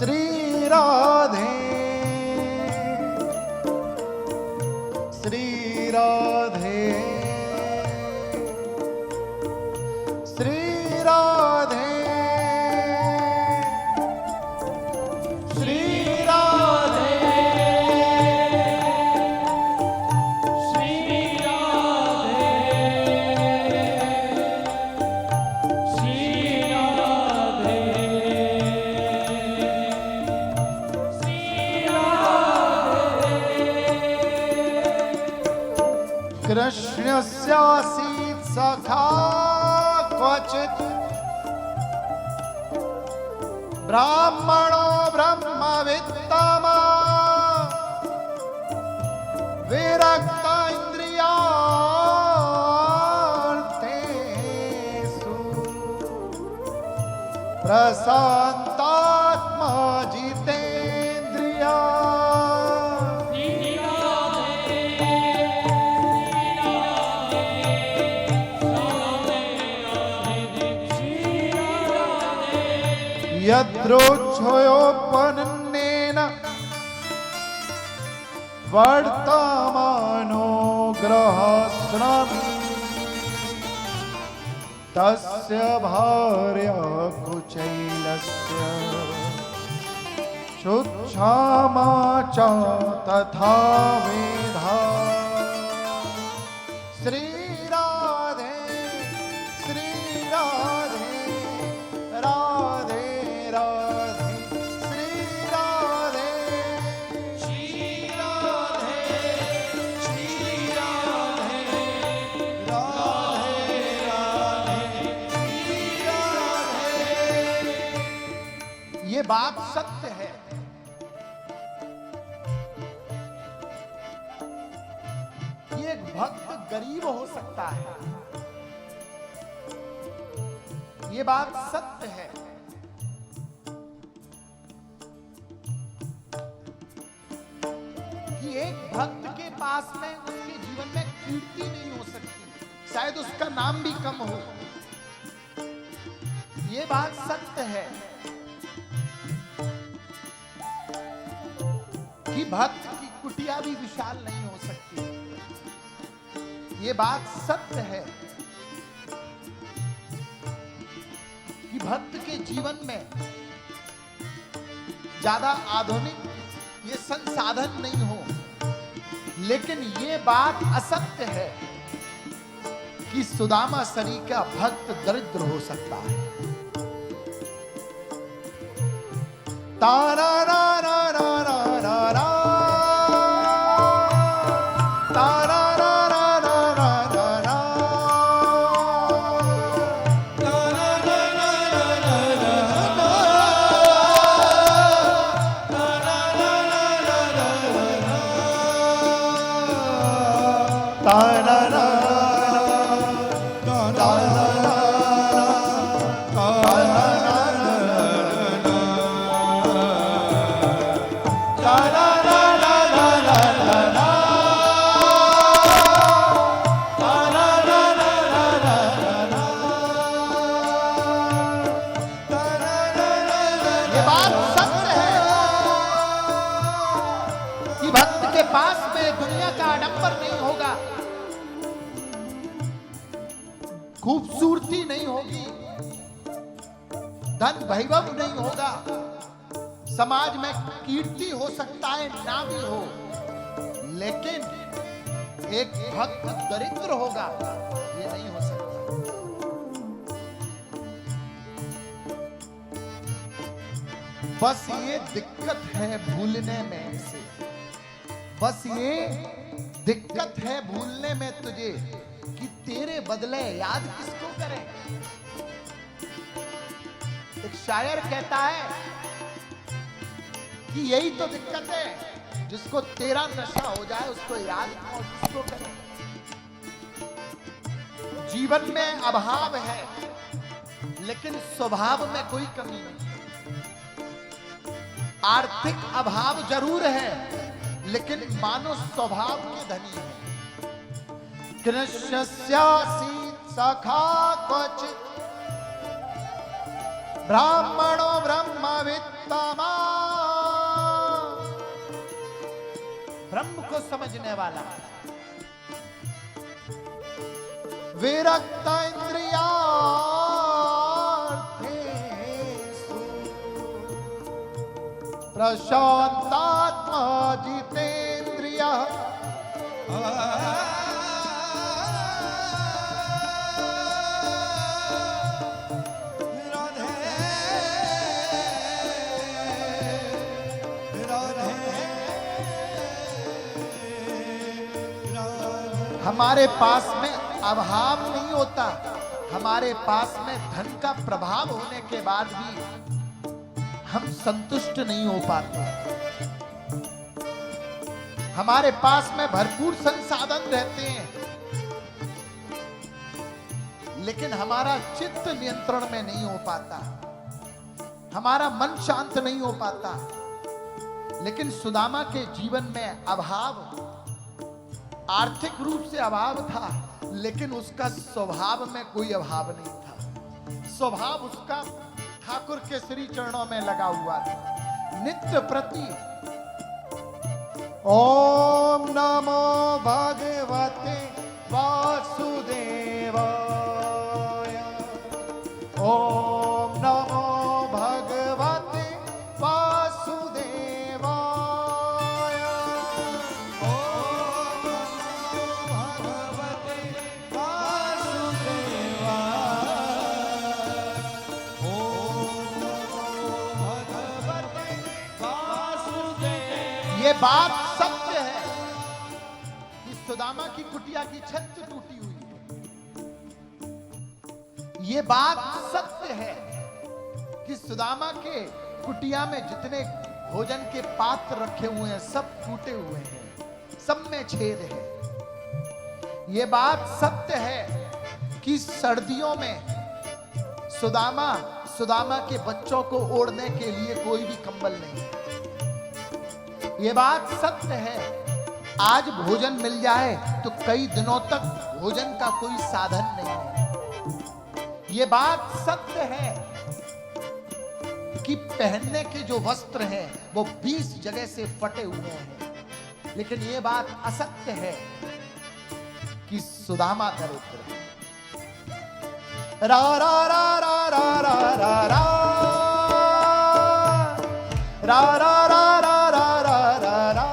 श्री राधे श्री राधे श्री राधे श्री राधे श्री राधे श्री राधे श्री राधे। कृष्णस्यासीत् सखा क्वचित् ब्राह्मणो ब्रह्मवित्तमा विरक्त इन्द्रियार्थेषु प्रशान्तात्मा जितेन्द्रिया। यद्रोच्छयोपन्नेन वर्तमानो ग्रहस्वामी तस्य भार्या कुचैलस्य शुच्छामा च तथा वेधा। श्री राधे श्री राधे राधे राधे श्री राधे श्री राधे श्री राधे राधे राधे श्री राधे। ये बात सत्य है कि एक भक्त गरीब हो सकता है। ये बात सत्य है कि एक भक्त के पास में उसके जीवन में कीर्ति नहीं हो सकती, शायद उसका नाम भी कम हो। ये बात सत्य है कि भक्त की कुटिया भी विशाल नहीं हो सकती। ये बात सत्य है कि भक्त के जीवन में ज्यादा आधुनिक ये संसाधन नहीं हो, लेकिन ये बात असत्य है कि सुदामा सरी का भक्त दरिद्र हो सकता है। तारा रा रा रा रा रा रा तारा रा रा रा रा रा रा तारा रा रा रा रा रा रा तारा रा रा रा रा रा तारा रा पास में दुनिया का आडंबर नहीं होगा, खूबसूरती नहीं होगी, धन वैभव नहीं होगा, समाज में कीर्ति हो सकता है ना भी हो, लेकिन एक भक्त दरिद्र होगा ये नहीं हो सकता। बस ये दिक्कत है भूलने में से, बस ये दिक्कत है भूलने में तुझे कि तेरे बदले याद किसको करें। एक शायर कहता है कि यही तो दिक्कत है, जिसको तेरा नशा हो जाए उसको याद और किसको करें। जीवन में अभाव है लेकिन स्वभाव में कोई कमी नहीं। आर्थिक अभाव जरूर है लेकिन मानो स्वभाव के धनी है। कृष्णस्यासीत् सखा क्वचित् ब्राह्मणो ब्रह्मवित्तमा समझने वाला। विरक्त इंद्रियार्थेषु प्रशांतात्मा जितेन्द्रियः हमारे पास में अभाव नहीं होता, हमारे पास में धन का प्रभाव होने के बाद भी हम संतुष्ट नहीं हो पाते। हमारे पास में भरपूर संसाधन रहते हैं, लेकिन हमारा चित्त नियंत्रण में नहीं हो पाता, हमारा मन शांत नहीं हो पाता। लेकिन सुदामा के जीवन में अभाव, आर्थिक रूप से अभाव था, लेकिन उसका स्वभाव में कोई अभाव नहीं था। स्वभाव उसका ठाकुर के श्री चरणों में लगा हुआ था। नित्य प्रति ओम नमो भगवते वासुदेवाय, ओम नमो भगवते वासुदेवाय, ओम नमो भगवते वासुदेवाय, ओम नमो भगवते वासुदेवाय। ये बात सत्य है कि सुदामा की कुटिया की छत टूटी हुई है। ये बात सत्य है कि सुदामा के कुटिया में जितने भोजन के पात्र रखे हुए हैं सब टूटे हुए हैं, सब में छेद है। ये बात सत्य है कि सर्दियों में सुदामा के बच्चों को ओढ़ने के लिए कोई भी कंबल नहीं है। ये बात सत्य है, आज भोजन मिल जाए तो कई दिनों तक भोजन का कोई साधन नहीं है। ये बात सत्य है कि पहनने के जो वस्त्र हैं वो 20 जगह से फटे हुए हैं। लेकिन ये बात असत्य है कि सुदामा दरिद्र है। रा रा रा रा रा रा रा रा रा रा रा रा रा रा रा रा।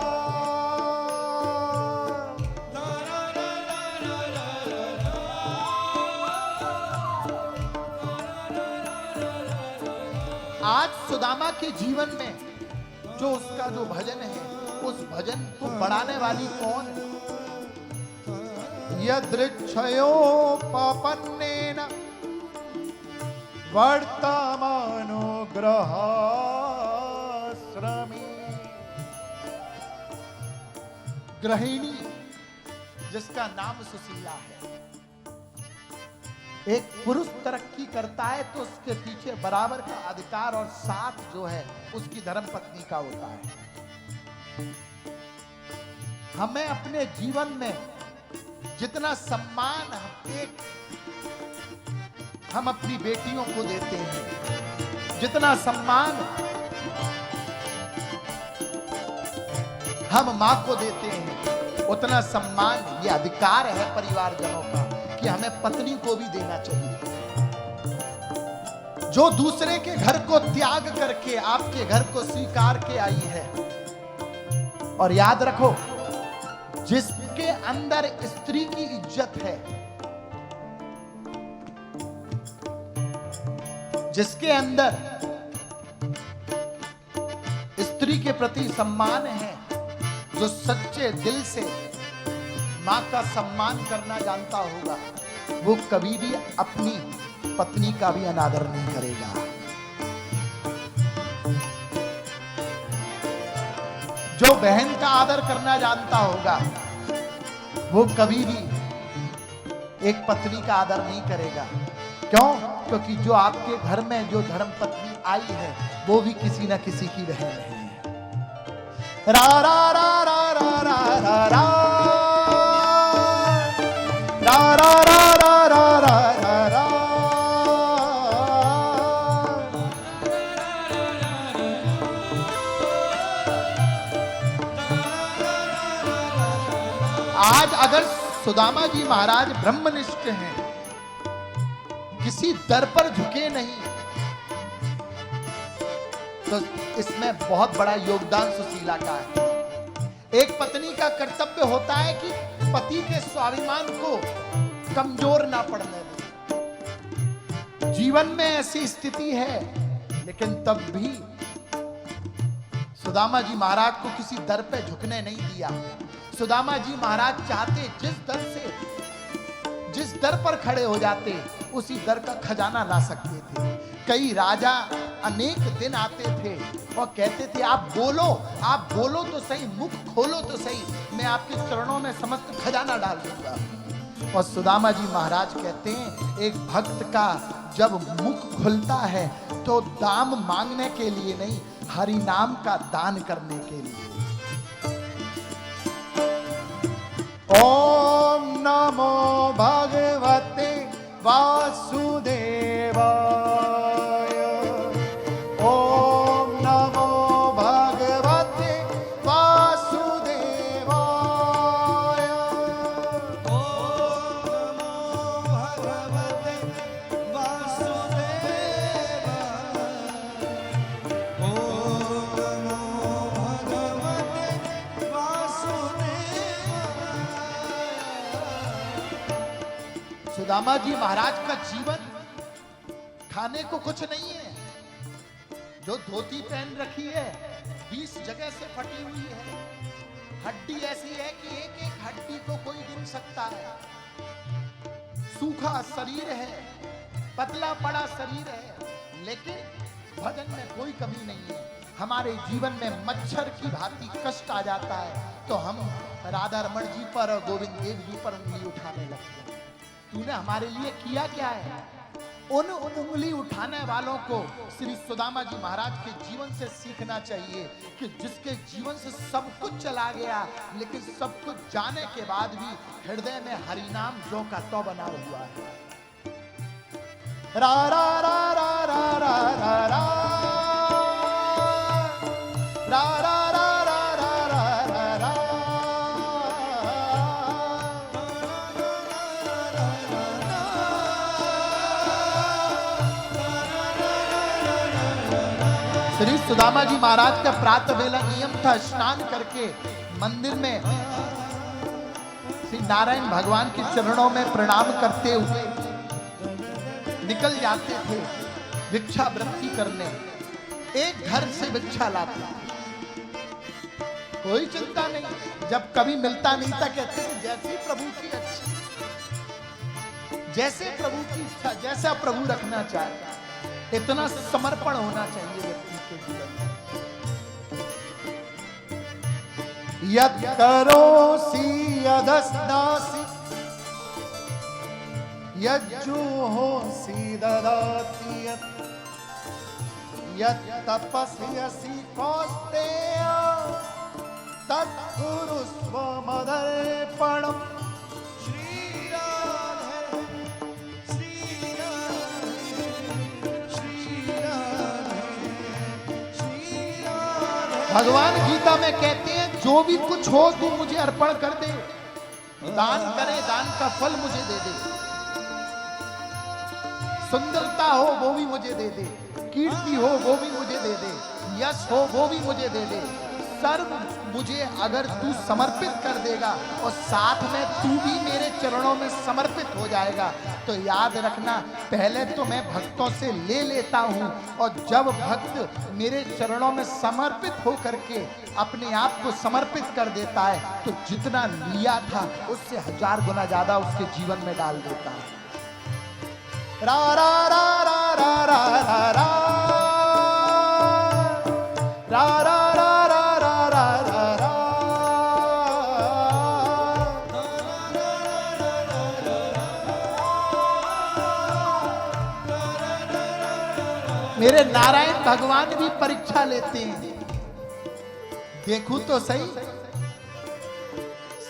आज सुदामा के जीवन में जो उसका जो भजन है, उस भजन को बढ़ाने वाली कौन है? यदृच्छयोपपन्नेन वर्तमानो गृहाश्रमी। गृहिणी जिसका नाम सुशीला है, एक पुरुष तरक्की करता है तो उसके पीछे बराबर का अधिकार और साथ जो है उसकी धर्मपत्नी का होता है। हमें अपने जीवन में जितना सम्मान हम अपनी बेटियों को देते हैं, जितना सम्मान हम मां को देते हैं, उतना सम्मान, ये अधिकार है परिवारजनों का कि हमें पत्नी को भी देना चाहिए। जो दूसरे के घर को त्याग करके आपके घर को स्वीकार के आई है, और याद रखो जिसके अंदर स्त्री की इज्जत है, जिसके अंदर स्त्री के प्रति सम्मान है, जो सच्चे दिल से मां का सम्मान करना जानता होगा, वो कभी भी अपनी पत्नी का भी अनादर नहीं करेगा। जो बहन का आदर करना जानता होगा, वो कभी भी एक पत्नी का आदर नहीं करेगा। क्यों? क्योंकि जो आपके घर में जो धर्मपत्नी आई है, वो भी किसी न किसी की बहन है। रा रा रा रा रा रा रा रा रा रा रा रा रा रा रा। आज अगर सुदामा जी महाराज ब्रह्मनिष्ठ हैं, किसी दर पर झुके नहीं, तो इसमें बहुत बड़ा योगदान सुशीला का है। एक पत्नी का कर्तव्य होता है कि पति के स्वाभिमान को कमजोर ना पड़ने दे। जीवन में ऐसी स्थिति है, लेकिन तब भी सुदामा जी महाराज को किसी दर पे झुकने नहीं दिया। सुदामा जी महाराज चाहते जिस दर पर खड़े हो जाते, उसी दर का खजाना ला सकते थे। कई राजा अनेक दिन आते थे और कहते थे आप बोलो तो सही, मुख खोलो तो सही, मैं आपके चरणों में समस्त खजाना डाल दूंगा। और सुदामा जी महाराज कहते हैं एक भक्त का जब मुख खुलता है तो दाम मांगने के लिए नहीं, हरि नाम का दान करने के लिए। ओम नमो भगवते वासुदेवाय, ओम नमो भगवते वासुदेवाय, ओम नमो भगवते वासुदेवाय, ओम नमो भगवते वासुदेवाय। सुदामा जी महाराज का जीवन खाने को कुछ नहीं है। जो धोती पहन रखी है 20 जगह से फटी हुई है। हड्डी ऐसी है कि एक एक हड्डी को कोई गिन सकता है। सूखा शरीर है, पतला पड़ा शरीर है, लेकिन भजन में कोई कमी नहीं है। हमारे जीवन में मच्छर की भांति कष्ट आ जाता है तो हम राधा रमण जी पर और गोविंद देव जी पर उंगली उठाने लगते हैं। तूने हमारे लिए किया क्या है? उन उंगली उठाने वालों को श्री सुदामा जी महाराज के जीवन से सीखना चाहिए कि जिसके जीवन से सब कुछ चला गया, लेकिन सब कुछ जाने के बाद भी हृदय में हरिनाम जो का तो बना हुआ है। रा रा रा रा रा रा रा रा रा रा श्री सुदामा जी महाराज का प्रातः वेला नियम था, स्नान करके मंदिर में श्री नारायण भगवान के चरणों में प्रणाम करते हुए निकल जाते थे भिक्षा वृत्ति करने। एक घर से भिक्षा लाते, कोई चिंता नहीं। जब कभी मिलता नहीं था कहते थे जैसी प्रभु की अच्छी, जैसे प्रभु की इच्छा, जैसा प्रभु रखना चाहे। इतना समर्पण होना चाहिए व्यक्ति के जीवन में। यत् करोसि यदस्नासि यज्जुहोसि ददाति यत् तपस्यसि कौस्तेय तत् कुरुस्व मदर्पणम्। भगवान गीता में कहते हैं जो भी कुछ हो तू मुझे अर्पण कर दे। दान करे, दान का फल मुझे दे दे। सुंदरता हो वो भी मुझे दे दे, कीर्ति हो वो भी मुझे दे दे, यश हो वो भी मुझे दे दे। सर्व मुझे अगर तू समर्पित कर देगा और साथ में तू भी मेरे चरणों में समर्पित हो जाएगा तो याद रखना, पहले तो मैं भक्तों से ले लेता हूँ और जब भक्त मेरे चरणों में समर्पित हो करके अपने आप को समर्पित कर देता है तो जितना लिया था उससे 1000 गुना ज्यादा उसके जीवन में डाल देता है। रा रा रा रा रा रा रा रा रा रा मेरे नारायण भगवान भी परीक्षा लेते हैं। देखूं तो सही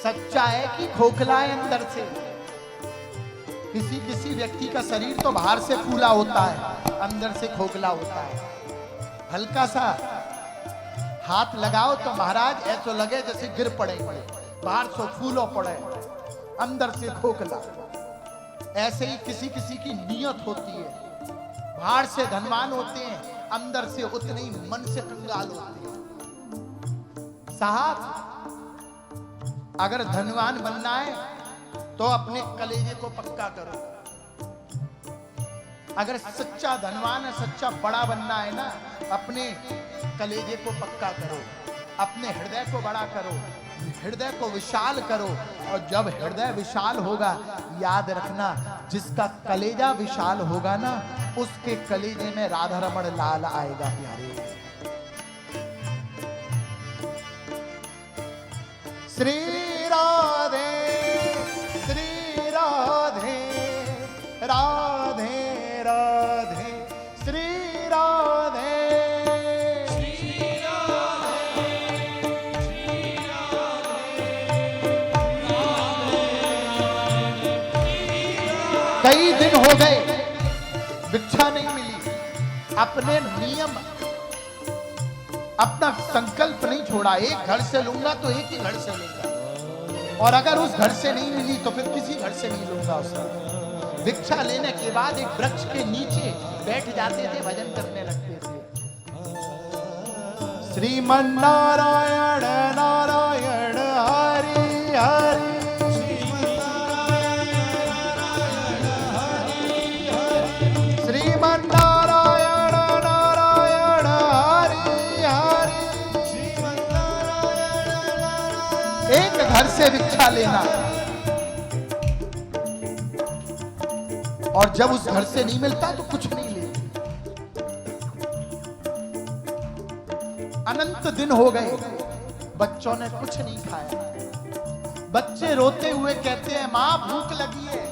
सच्चा है कि खोखला है अंदर से। किसी किसी व्यक्ति का शरीर तो बाहर से फूला होता है, अंदर से खोखला होता है। हल्का सा हाथ लगाओ तो महाराज ऐसा लगे जैसे गिर पड़ेंगे। बाहर से फूलो पड़े, अंदर से खोखला। ऐसे ही किसी किसी की नियत होती है, बाहर से धनवान होते हैं, अंदर से उतने ही मन से कंगाल होते हैं। साहब, अगर धनवान बनना है तो अपने कलेजे को पक्का करो। अगर सच्चा धनवान है, सच्चा बड़ा बनना है ना, अपने कलेजे को पक्का करो, अपने हृदय को बड़ा करो, हृदय को विशाल करो। और जब हृदय विशाल होगा, याद रखना, जिसका कलेजा विशाल होगा ना, उसके कलेजे में राधा रमण लाल आएगा प्यारे। श्री राधे, श्री राधे, राधे राधे, श्री राधे, श्री राधे, श्री राधे। कई दिन हो गए भिक्षा नहीं मिली, अपने नियम, अपना संकल्प नहीं छोड़ा। एक घर से लूंगा तो एक ही घर से लूंगा, और अगर उस घर से नहीं मिली तो फिर किसी घर से नहीं लूंगा उसका। भिक्षा लेने के बाद एक वृक्ष के नीचे बैठ जाते थे, भजन करने लगते थे। श्रीमन नारायण नारायण हरि हरि, श्रीमन नारायण नारायण हरि हरि। एक घर से भिक्षा लेना, और जब उस घर से नहीं मिलता तो कुछ नहीं लेते। अनंत दिन हो गए, बच्चों ने कुछ नहीं खाया। बच्चे रोते हुए कहते हैं, मां भूख लगी है,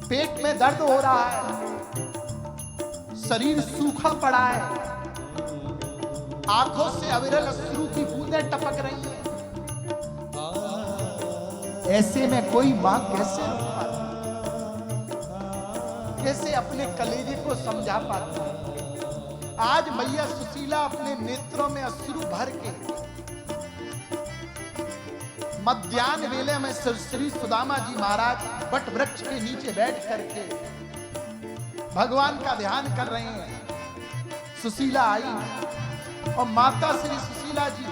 पेट में दर्द हो रहा है, शरीर सूखा पड़ा है, आंखों से अविरल अश्रु की बूंदें टपक रही हैं। ऐसे में कोई मां कैसे रोक पाती, कैसे अपने कलेजे को समझा पाती। आज मैया सुशीला अपने नेत्रों में अश्रु भर के मध्याह्न वेले में श्री सुदामा जी महाराज वट वृक्ष के नीचे बैठ करके भगवान का ध्यान कर रहे हैं। सुशीला आई और माता श्री सुशीला जी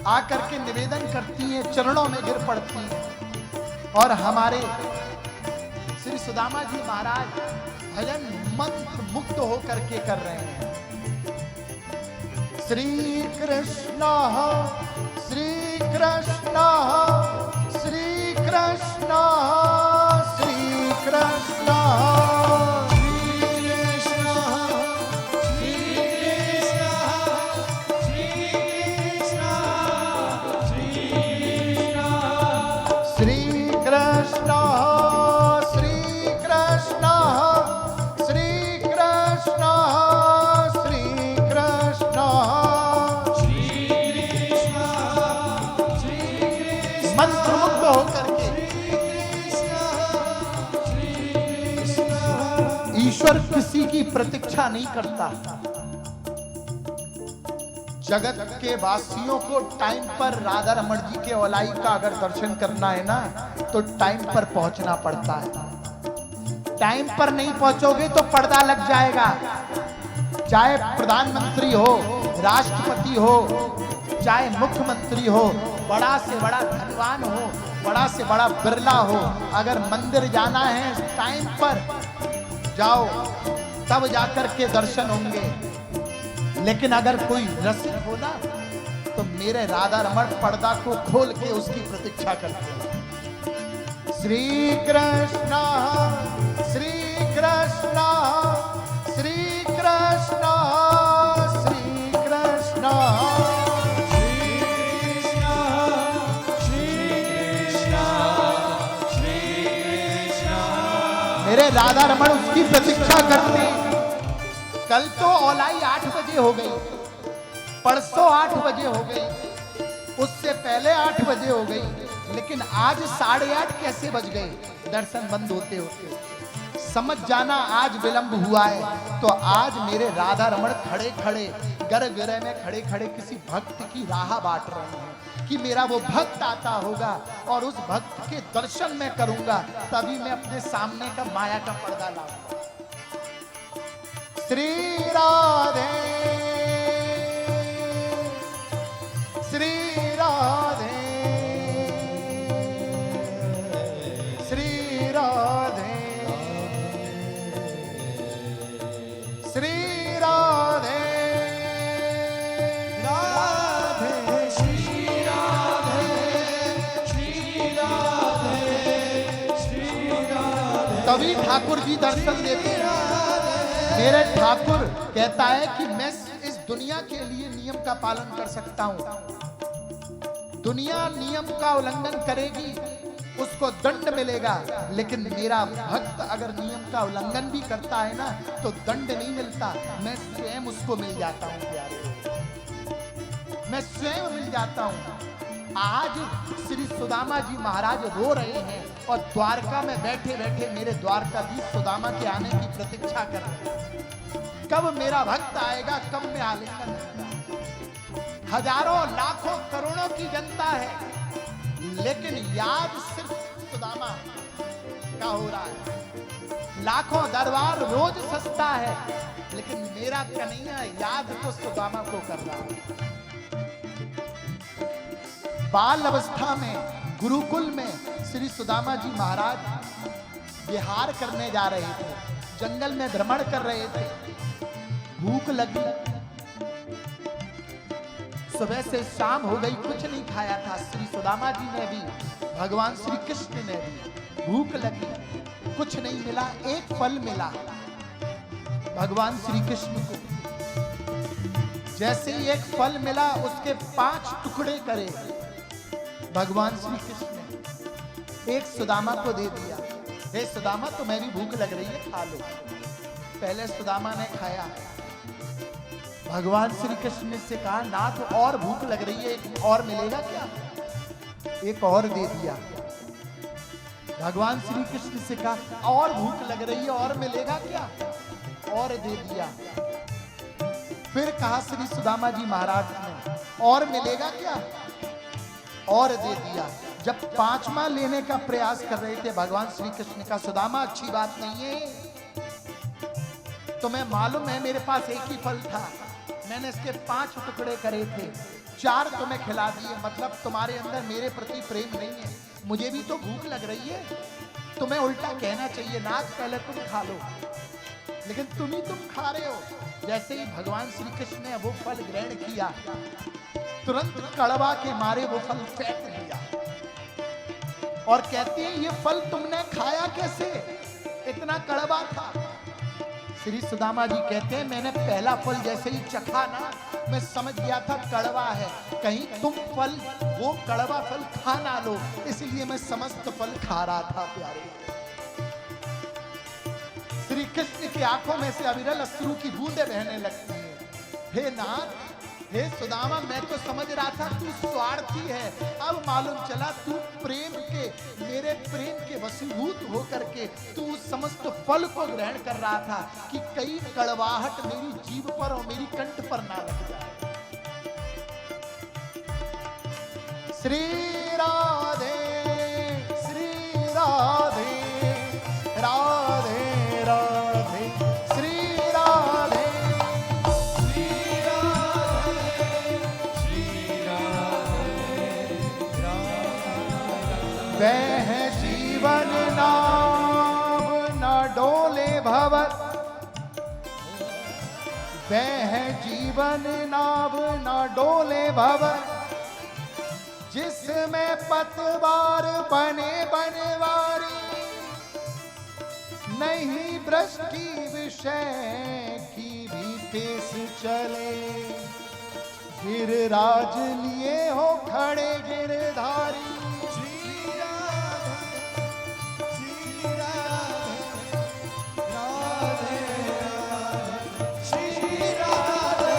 आकर के निवेदन करती हैं, चरणों में गिर पड़ती हैं, और हमारे श्री सुदामा जी महाराज भजन मंत्र मुक्त होकर के कर रहे हैं। श्री कृष्ण श्री कृष्ण श्री कृष्ण श्री कृष्ण ईश्वर किसी की प्रतीक्षा नहीं करता। जगत के वासियों को टाइम पर राधा रमण जी के औलाई का अगर दर्शन करना है ना, तो टाइम पर पहुंचना पड़ता है। टाइम पर नहीं पहुंचोगे तो पर्दा लग जाएगा। चाहे प्रधानमंत्री हो, राष्ट्रपति हो, चाहे मुख्यमंत्री हो, बड़ा से बड़ा धनवान हो, बड़ा से बड़ा बिरला हो, अगर मंदिर जाना है टाइम पर जाओ, तब जाकर के दर्शन होंगे। लेकिन अगर कोई रसिक हो ना, तो मेरे राधा रमण पर्दा को खोल के उसकी प्रतीक्षा करते हैं। श्री कृष्ण श्री कृष्ण श्री कृष्ण श्री कृष्ण मेरे राधा रमण उसकी प्रतीक्षा करते हैं। कल तो औलाई 8 बजे हो गई, परसों 8 बजे हो गई, उससे पहले 8 बजे हो गई, लेकिन आज 8:30 कैसे बज गए दर्शन बंद होते होते? समझ जाना आज विलंब हुआ है तो आज मेरे राधा रमण खड़े खड़े गर्भगृह में खड़े खड़े किसी भक्त की राह बांट रहे हैं कि मेरा वो भक्त आता होगा और उस भक्त के दर्शन मैं करूंगा, तभी मैं अपने सामने का माया का पर्दा लाऊंगा। श्री राधे श्री राधे श्री राधे श्री राधे राधे श्री राधे श्री राधे श्री राधे। तभी ठाकुर जी दर्शन देते हैं। मेरे ठाकुर कहता है कि मैं इस दुनिया के लिए नियम का पालन कर सकता हूं। दुनिया नियम का उल्लंघन करेगी, उसको दंड मिलेगा, लेकिन मेरा भक्त अगर नियम का उल्लंघन भी करता है ना तो दंड नहीं मिलता, मैं स्वयं उसको मिल जाता हूं प्यारे, मैं स्वयं मिल जाता हूं। आज श्री सुदामा जी महाराज रो रहे हैं और द्वारका में बैठे बैठे मेरे द्वारकाधीश सुदामा के आने की प्रतीक्षा कर रहे हैं। कब मेरा भक्त आएगा, कब मैं आलिंगन करूंगा। हजारों लाखों करोड़ों की जनता है, लेकिन याद सिर्फ सुदामा का हो रहा है। लाखों दरबार रोज सस्ता है, लेकिन मेरा कन्हैया याद तो सुदामा को कर रहा है। बाल अवस्था में गुरुकुल में श्री सुदामा जी महाराज विहार करने जा रहे थे, जंगल में भ्रमण कर रहे थे। भूख लगी, सुबह से शाम हो गई, कुछ नहीं खाया था। श्री सुदामा जी ने भी, भगवान श्री कृष्ण ने भी। भूख लगी, कुछ नहीं मिला, एक फल मिला भगवान श्री कृष्ण को। जैसे ही एक फल मिला, उसके 5 टुकड़े करे भगवान श्री कृष्ण ने, एक सुदामा को दे दिया। हे सुदामा, तुम्हें भी भूख लग रही है, खा लो। पहले सुदामा ने खाया। भगवान श्री कृष्ण ने से कहा, नाथ और भूख लग रही है, एक और मिलेगा क्या? एक और दे दिया। भगवान श्री कृष्ण से कहा, और भूख लग रही है, और मिलेगा क्या? और दे दिया। फिर कहा श्री सुदामा जी महाराज ने, और मिलेगा क्या? और दे दिया। जब 5वां लेने का प्रयास कर रहे थे भगवान श्री कृष्ण का, सुदामा अच्छी बात नहीं है, तुम्हें मालूम है मेरे पास एक ही फल था, मैंने इसके 5 टुकड़े करे थे, 4 तुम्हें खिला दिए, मतलब तुम्हारे अंदर मेरे प्रति प्रेम नहीं है। मुझे भी तो भूख लग रही है, तुम्हें उल्टा कहना चाहिए, नाथ पहले तुम खा लो, लेकिन तुम खा रहे हो। जैसे ही भगवान श्री कृष्ण ने वो फल ग्रहण किया, तुरंत कड़वा के मारे वो फल फेंक दिया और कहती है, ये फल तुमने खाया कैसे, इतना कड़वा था। श्री सुदामा जी कहते हैं, मैंने पहला फल जैसे ही चखा ना, मैं समझ गया था कड़वा है, कहीं तुम फल वो कड़वा फल खा ना लो, इसलिए मैं समस्त फल खा रहा था प्यारे। श्री कृष्ण की आंखों में से अविरल अश्रु की बूंदें बहने लगती हैं। हे नाथ, हे सुदामा, मैं तो समझ रहा था तू स्वार्थी है, अब मालूम चला तू प्रेम के, मेरे प्रेम के वशीभूत होकर के तू उस समस्त फल को ग्रहण कर रहा था कि कई कड़वाहट मेरी जीभ पर और मेरी कंठ पर ना लग जाए। श्री राधे श्री राधे राधे राधे श्री राधे श्री राधे श्री राधे वह जीवन नाव न डोले भवर, वह जीवन नाव न डोले भवर, जिसमें पतवार बने बनवारी, नहीं दृष्टि विषय की भी पेश चले, गिरराज लिए हो खड़े गिरधारी। श्री राधे श्री राधे राधे राधे श्री राधे।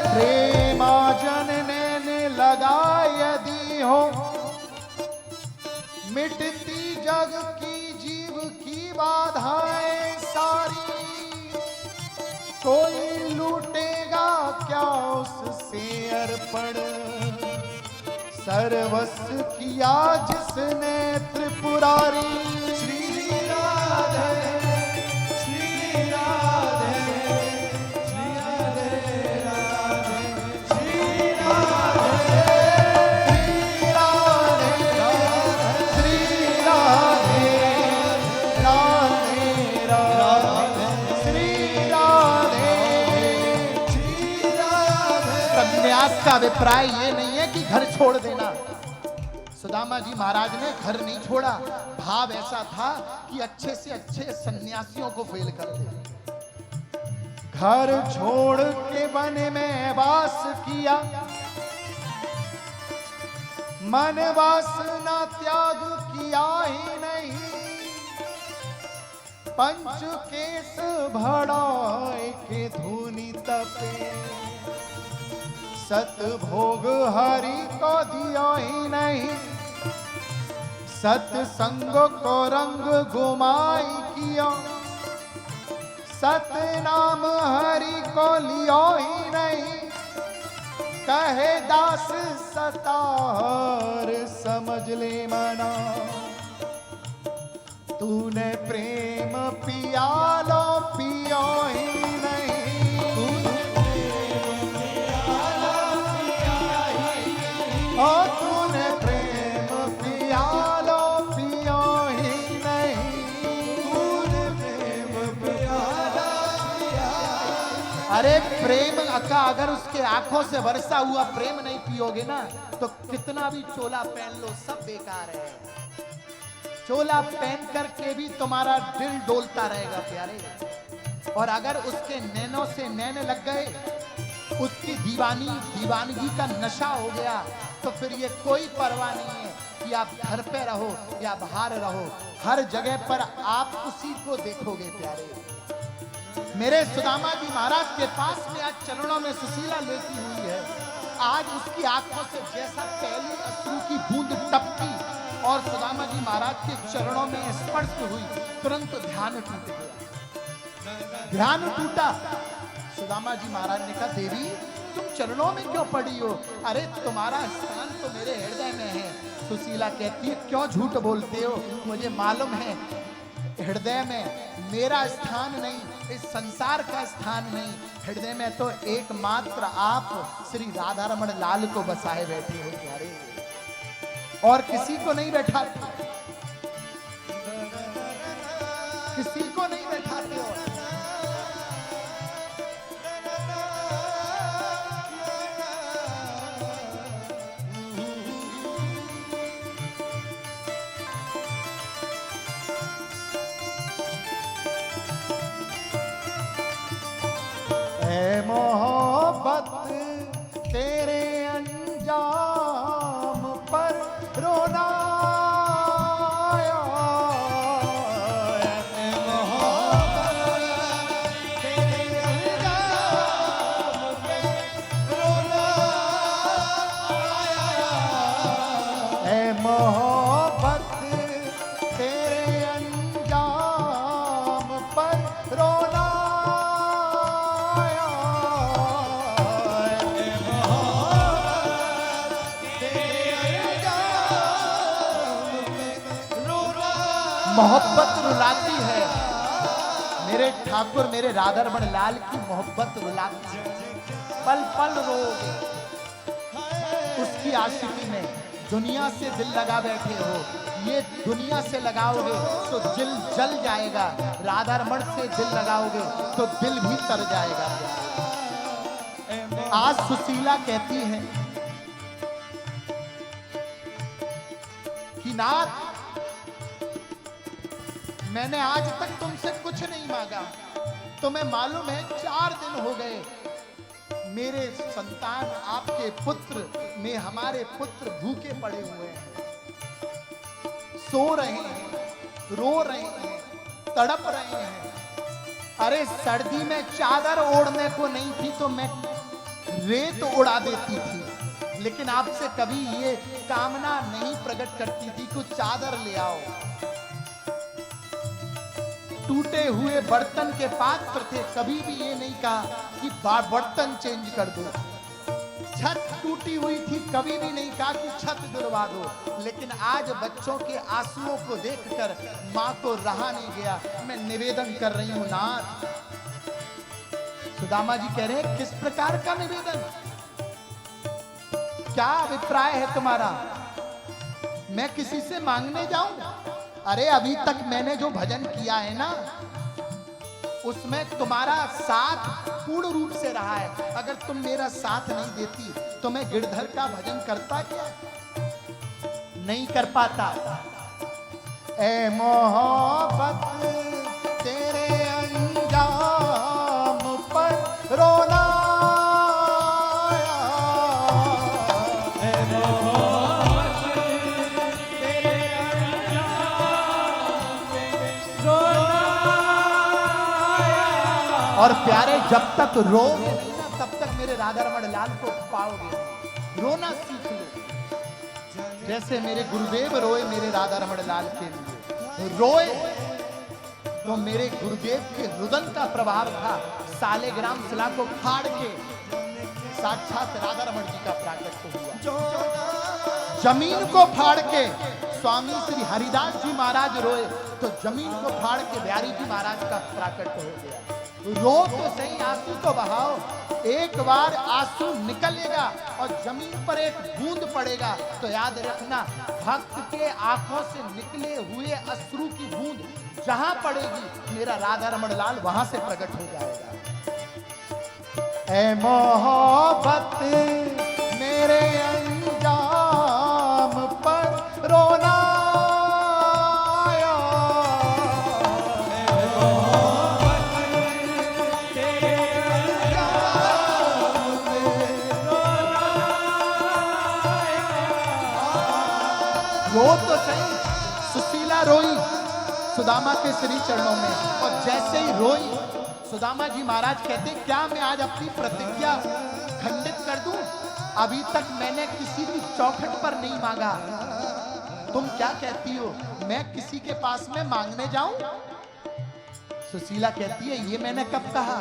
प्रेमाजन नैन लगा यदि हो, मिटती जग की जीव की बाधाएं, कोई लूटेगा क्या उससे अर्पण, सर्वस्व किया जिसने त्रिपुरारी। श्री राधे श्री राधे श्री राधे राधे श्री राधे श्री राधे श्री राधे राधे राधे श्री राधे। श्री राधे। संन्यास का अभिप्राय ये नहीं है कि घर छोड़ देना। सुदामा जी महाराज ने घर नहीं छोड़ा, भाव ऐसा था कि अच्छे से अच्छे सन्यासियों को फेल कर दे। घर छोड़ के वन में वास किया, मन वासना त्याग किया ही नहीं, पंच केस भड़ाए के धुनि तपे, सत भोग हरि को दिया ही नहीं, सत्संग को रंग गुमाई किया, सत नाम हरि को लियो ही नहीं, कहे दास सतार समझ ले मना, तूने प्रेम पिया लो पियो ही नहीं, ओ तूने प्रेम पिया लो पियो ही नहीं, तूने प्रेम पिया लो पिया। अरे प्रेम का अगर उसके आंखों से बरसा हुआ प्रेम नहीं पियोगे ना तो कितना भी चोला पहन लो सब बेकार है। चोला पहन करके भी तुम्हारा दिल डोलता रहेगा प्यारे, और अगर उसके नैनों से नैन लग गए, उसकी दीवानगी का नशा हो गया तो फिर ये कोई परवाह नहीं है कि आप घर पे रहो या बाहर रहो, हर जगह पर आप उसी को देखोगे प्यारे। मेरे सुदामा जी महाराज के पास में आज चरणों में सुशीला लेटी हुई है, आज उसकी आंखों से जैसा पहली अश्रु की बूंद टपकी और सुदामा जी महाराज के चरणों में स्पर्श हुई, तुरंत ध्यान टूट गया, ध्यान टूटा। सुदामा जी महाराज ने कहा, देवी तुम चरणों में क्यों पड़ी हो? अरे तुम्हारा स्थान तो मेरे हृदय में है। सुशीला कहती है, क्यों झूठ बोलते हो? मुझे मालूम है हृदय में मेरा स्थान नहीं, इस संसार का स्थान नहीं, हृदय में तो एकमात्र आप श्री राधा रमण लाल को बसाए बैठे हो प्यारे, और किसी को नहीं बैठाते, किसी को नहीं बैठाते हो। मोहब्बत तेरे अंजाम पर रोना आया, मोहब्बत तेरे अंजाम पे रोना आया, है मोहब्बत तेरे अंजाम पर रोना मोहब्बत रुलाती है। मेरे ठाकुर मेरे राधा रमण लाल की मोहब्बत रुलाती है, पल पल रोगे उसकी आशिकी में। दुनिया से दिल लगा बैठे हो, ये दुनिया से लगाओगे तो दिल जल जाएगा, राधा रमण से दिल लगाओगे तो दिल भी तर जाएगा। आज सुशीला कहती है कि नाथ मैंने आज तक तुमसे कुछ नहीं मांगा, तुम्हें मालूम है 4 दिन हो गए मेरे संतान आपके पुत्र में हमारे पुत्र भूखे पड़े हुए हैं, सो रहे हैं, रो रहे हैं, तड़प रहे हैं। अरे सर्दी में चादर ओढ़ने को नहीं थी तो मैं रेत उड़ा देती थी, लेकिन आपसे कभी ये कामना नहीं प्रकट करती थी कि चादर ले आओ। टूटे हुए बर्तन के पात्र थे, कभी भी ये नहीं कहा कि बर्तन चेंज कर दो। छत टूटी हुई थी, कभी भी नहीं कहा कि छत दिलवा दो। लेकिन आज बच्चों के आंसुओं को देखकर मां को रहा नहीं गया। मैं निवेदन कर रही हूं नाथ। सुदामा जी कह रहे हैं, किस प्रकार का निवेदन, क्या अभिप्राय है तुम्हारा? मैं किसी से मांगने जाऊं? अरे अभी तक मैंने जो भजन किया है ना, उसमें तुम्हारा साथ पूर्ण रूप से रहा है। अगर तुम मेरा साथ नहीं देती तो मैं गिरधर का भजन करता क्या? नहीं कर पाता। ए मोहब्बत तेरे अंजाम पर रोना और प्यारे, जब तक रोगे नहीं ना तब तक मेरे राधा रमण लाल को पाओगे। रोना सीख लो, जैसे मेरे गुरुदेव रोए मेरे राधा रमण लाल के लिए। रोए तो मेरे गुरुदेव के रुदन का प्रभाव था। सालेग्राम शिला को फाड़ के साक्षात राधा रमण जी का प्राकट्य हुआ। जमीन को फाड़ के स्वामी श्री हरिदास जी महाराज रोए तो जमीन को फाड़ के बिहारी जी महाराज का प्राकट्य हो गया। रो तो सही, आंसू तो बहाओ। एक बार आंसू निकलेगा और जमीन पर एक बूंद पड़ेगा तो याद रखना, भक्त के आंखों से निकले हुए अश्रु की बूंद जहां पड़ेगी मेरा राधा रमण लाल वहां से प्रकट हो जाएगा। ऐ मोहब्बत मेरे अंजाम पर रोना रो तो सही। सुशीला रोई सुदामा के श्री चरणों में, और जैसे ही रोई सुदामा जी महाराज कहते, क्या मैं आज अपनी प्रतिज्ञा खंडित कर दूं? अभी तक मैंने किसी की चौखट पर नहीं मांगा, तुम क्या कहती हो मैं किसी के पास में मांगने जाऊं? सुशीला कहती है, ये मैंने कब कहा?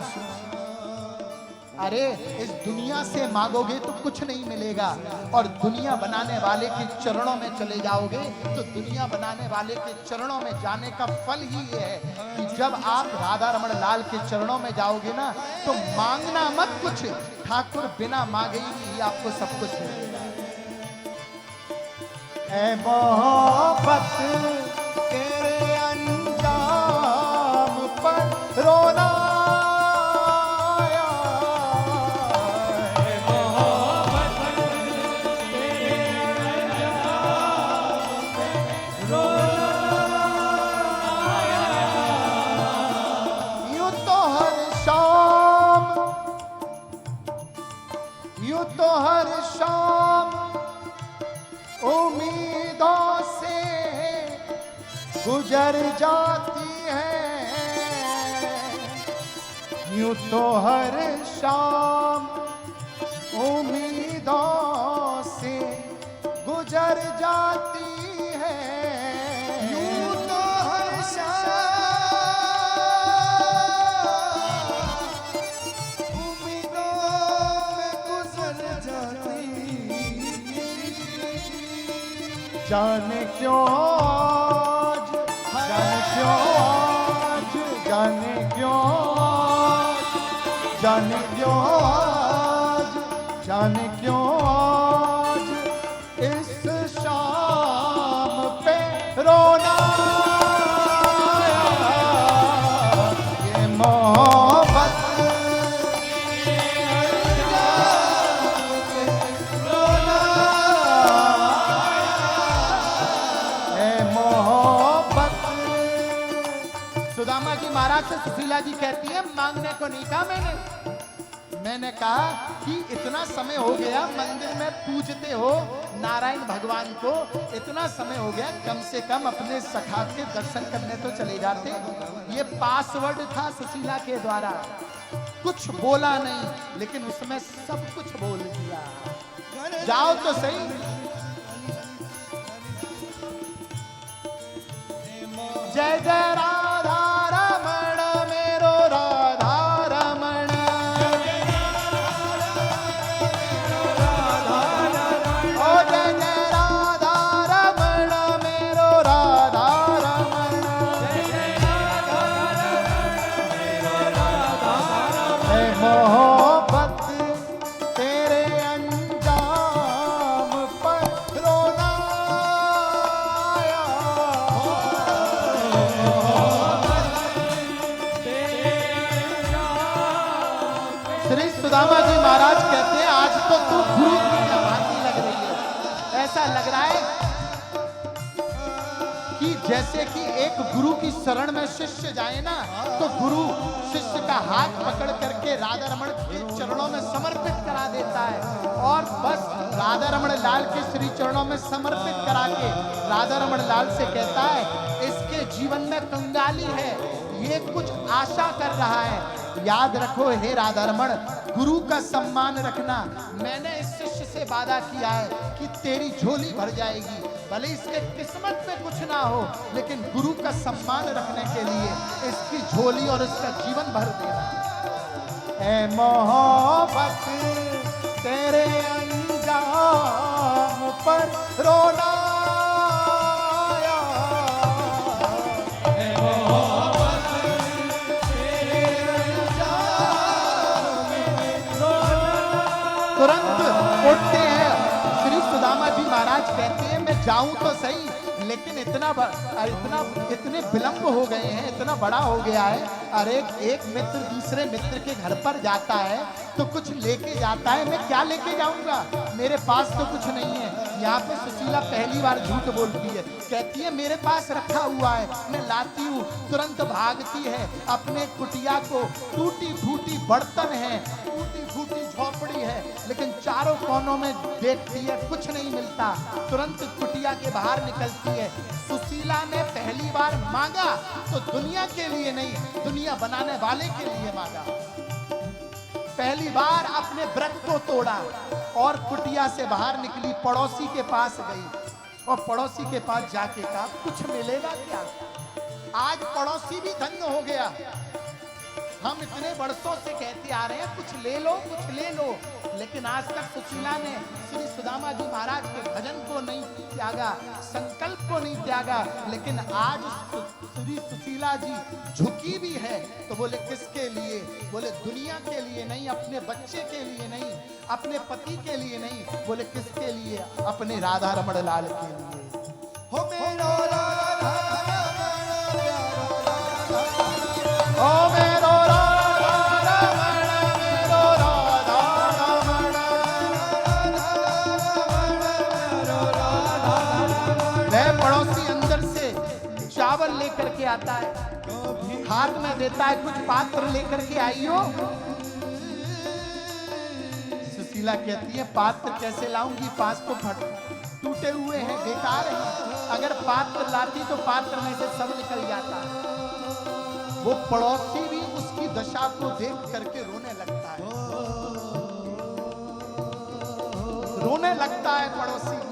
अरे इस दुनिया से मांगोगे तो कुछ नहीं मिलेगा, और दुनिया बनाने वाले के चरणों में चले जाओगे तो दुनिया बनाने वाले के चरणों में जाने का फल ही ये है कि जब आप राधा रमण लाल के चरणों में जाओगे ना तो मांगना मत कुछ, ठाकुर बिना मांगे ही आपको सब कुछ मिलेगा। ऐ मोहब्बत तेरे अंजाम पर रोना तो हर शाम उम्मीदों से गुजर जाती है, यूं तो हर शाम उम्मीदों से गुजर जाती है, यूं तो हर शाम जाने क्यों आज, जाने क्यों आज, जाने क्यों आज, जाने क्यों आज, जाने क्यों आज इस शाम पे रोना ये मोहब्बत सुदामा जी महाराज से सुशीला जी कहती है, मांगने को नहीं कहा मैंने कहा कि इतना समय हो गया मंदिर में पूजते हो नारायण भगवान को, इतना समय हो गया, कम से कम अपने सखा के दर्शन करने तो चले जाते। ये पासवर्ड था सुशीला के द्वारा, कुछ बोला नहीं लेकिन उसमें सब कुछ बोल दिया। जाओ तो सही। जय जय राधा रमण ऐसा लग रहा है कि जैसे कि एक गुरु की शरण में शिष्य जाए ना, तो गुरु शिष्य का हाथ पकड़ करके राधा रमण के चरणों में समर्पित करा देता है, और बस राधा रमण लाल के श्री चरणों में समर्पित करा के राधा रमण लाल से कहता है, इसके जीवन में कंगाली है, ये कुछ आशा कर रहा है। याद रखो हे राधा रमण, गुरु का सम्मान रखना। मैंने इस शिष्य से वादा किया है कि तेरी झोली भर जाएगी, भले इसके किस्मत में कुछ ना हो, लेकिन गुरु का सम्मान रखने के लिए इसकी झोली और इसका जीवन भर देना। ऐ मोहब्बत तेरे अंजाम पर रोना, तुरंत उठते हैं। श्री सुदामा जी महाराज कहते हैं, मैं जाऊं तो सही, लेकिन इतने विलंब हो गए हैं, इतना बड़ा हो गया है। अरे एक मित्र दूसरे मित्र के घर पर जाता है तो कुछ लेके जाता है, मैं क्या लेके जाऊंगा, मेरे पास तो कुछ नहीं है। यहाँ पे सुशीला पहली बार झूठ बोलती है, कहती है मेरे पास रखा हुआ है, मैं लाती हूँ। तुरंत भागती है अपने कुटिया को, टूटी फूटी बर्तन है, टूटी फूटी झोपड़ी है, लेकिन चारों कोनों में देखती है कुछ नहीं मिलता। तुरंत कुटिया के बाहर निकलती है। सुशीला ने पहली बार मांगा तो दुनिया के लिए नहीं, दुनिया बनाने वाले के लिए मांगा। पहली बार अपने व्रत को तोड़ा और कुटिया से बाहर निकली, पड़ोसी के पास गई और पड़ोसी के पास जाके कहा, कुछ मिलेगा क्या? आज पड़ोसी भी धन्य हो गया। हम इतने वर्षों से कहते आ रहे हैं कुछ ले लो, कुछ ले लो, लेकिन आज तक सुशीला ने श्री सुदामा जी महाराज के भजन को नहीं त्यागा, संकल्प को नहीं त्यागा। लेकिन आज श्री सुशीला जी झुकी भी है तो बोले किसके लिए? बोले दुनिया के लिए नहीं, अपने बच्चे के लिए नहीं, अपने पति के लिए नहीं, बोले किसके लिए? अपने राधा रमण लाल के लिए। हो मेरो राधा ओ मेरो चावल लेकर के आता है, हाथ में देता है, कुछ पात्र लेकर के आई हो। सुशीला कहती है पात्र कैसे लाऊंगी, पास तो टूटे हुए हैं, बेकार हैं, अगर पात्र लाती तो पात्र में से सब निकल जाता। वो पड़ोसी भी उसकी दशा को देख करके रोने लगता है, रोने लगता है पड़ोसी।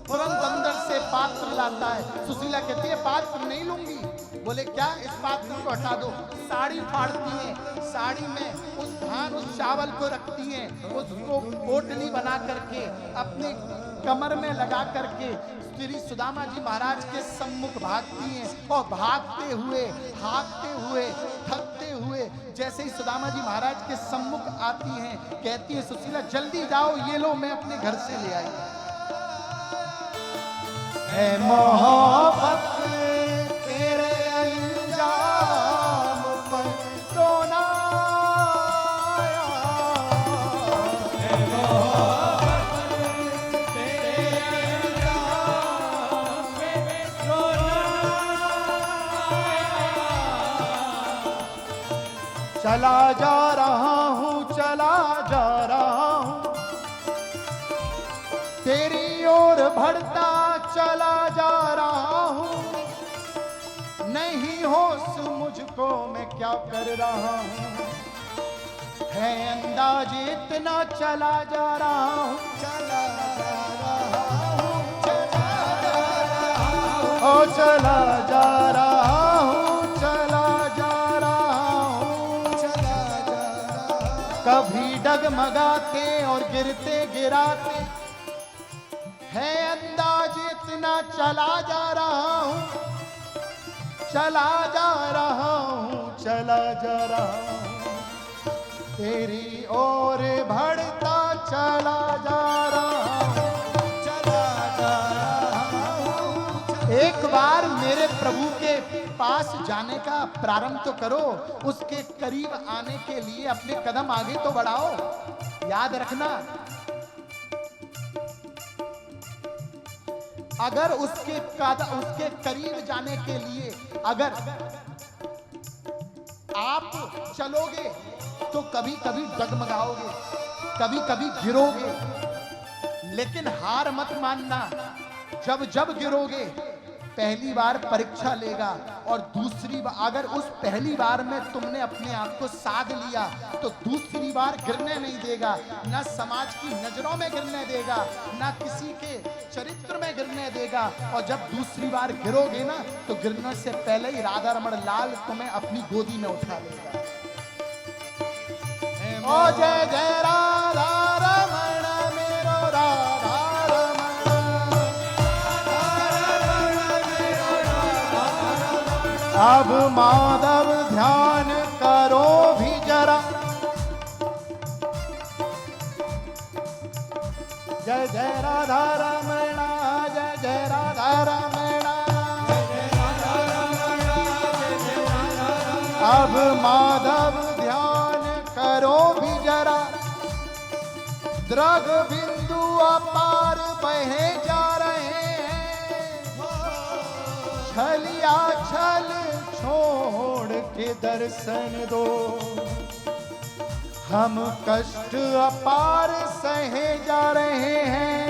तुरंत अंदर से पात्र लाता है। सुशीला कहती है पात्र नहीं लूंगी। बोले क्या? इस पात्र को हटा दो। साड़ी फाड़ती है, साड़ी में उस धान उस चावल को रखती है, उसको पोटली बना करके अपने कमर में लगा करके श्री सुदामा जी महाराज के सम्मुख भागती हैं, और भागते हुए भागते हुए थकते हुए जैसे ही सुदामा जी महाराज के सम्मुख आती हैं, कहती है सुशीला जल्दी जाओ, ये लो मैं अपने घर से ले आई। ऐ मोहब्बत तेरे अंजाम पर रोना आया, ऐ मोहब्बत तेरे अंजाम पर रोना आया। चला जा रहा हूँ, चला जा रहा हूँ, तेरी ओर बढ़ता चला जा रहा हूँ, नहीं होश मुझको मैं क्या कर रहा हूँ, है अंदाज इतना चला जा रहा हूँ, चला जा रहा हूँ, चला जा रहा हूँ, ओ चला जा रहा हूँ, चला जा रहा हूँ, चला जा रहा हूँ। कभी डगमगाते और गिरते गिराते है अंदाज इतना चला जा रहा हूँ, चला जा रहा हूँ, चला जा रहा हूँ, तेरी ओर बढ़ता चला जा रहा हूँ, चला जा रहा हूँ। एक बार मेरे प्रभु के पास जाने का प्रारंभ तो करो, उसके करीब आने के लिए अपने कदम आगे तो बढ़ाओ। याद रखना अगर उसके करीब जाने के लिए अगर आप चलोगे तो कभी कभी डगमगाओगे, कभी कभी गिरोगे, लेकिन हार मत मानना। जब जब गिरोगे पहली बार परीक्षा लेगा, और दूसरी बार अगर उस पहली बार में तुमने अपने आप को साध लिया तो दूसरी बार गिरने नहीं देगा। ना समाज की नजरों में गिरने देगा, ना किसी के चरित्र में गिरने देगा। और जब दूसरी बार गिरोगे ना तो गिरने से पहले ही राधा रमण लाल तुम्हें अपनी गोदी में उठा लेगा। ओ जय जय राधा रमण मेरो राधा अब माधव ध्यान करो भी जरा। जय जय राधा रमणा, जय जय राधा रमणा, अब माधव ध्यान करो भी जरा। द्रग बिंदु अपार बहे जा रहे हैं, छलिया छल छोड़ के दर्शन दो। हम कष्ट अपार सहे जा रहे हैं।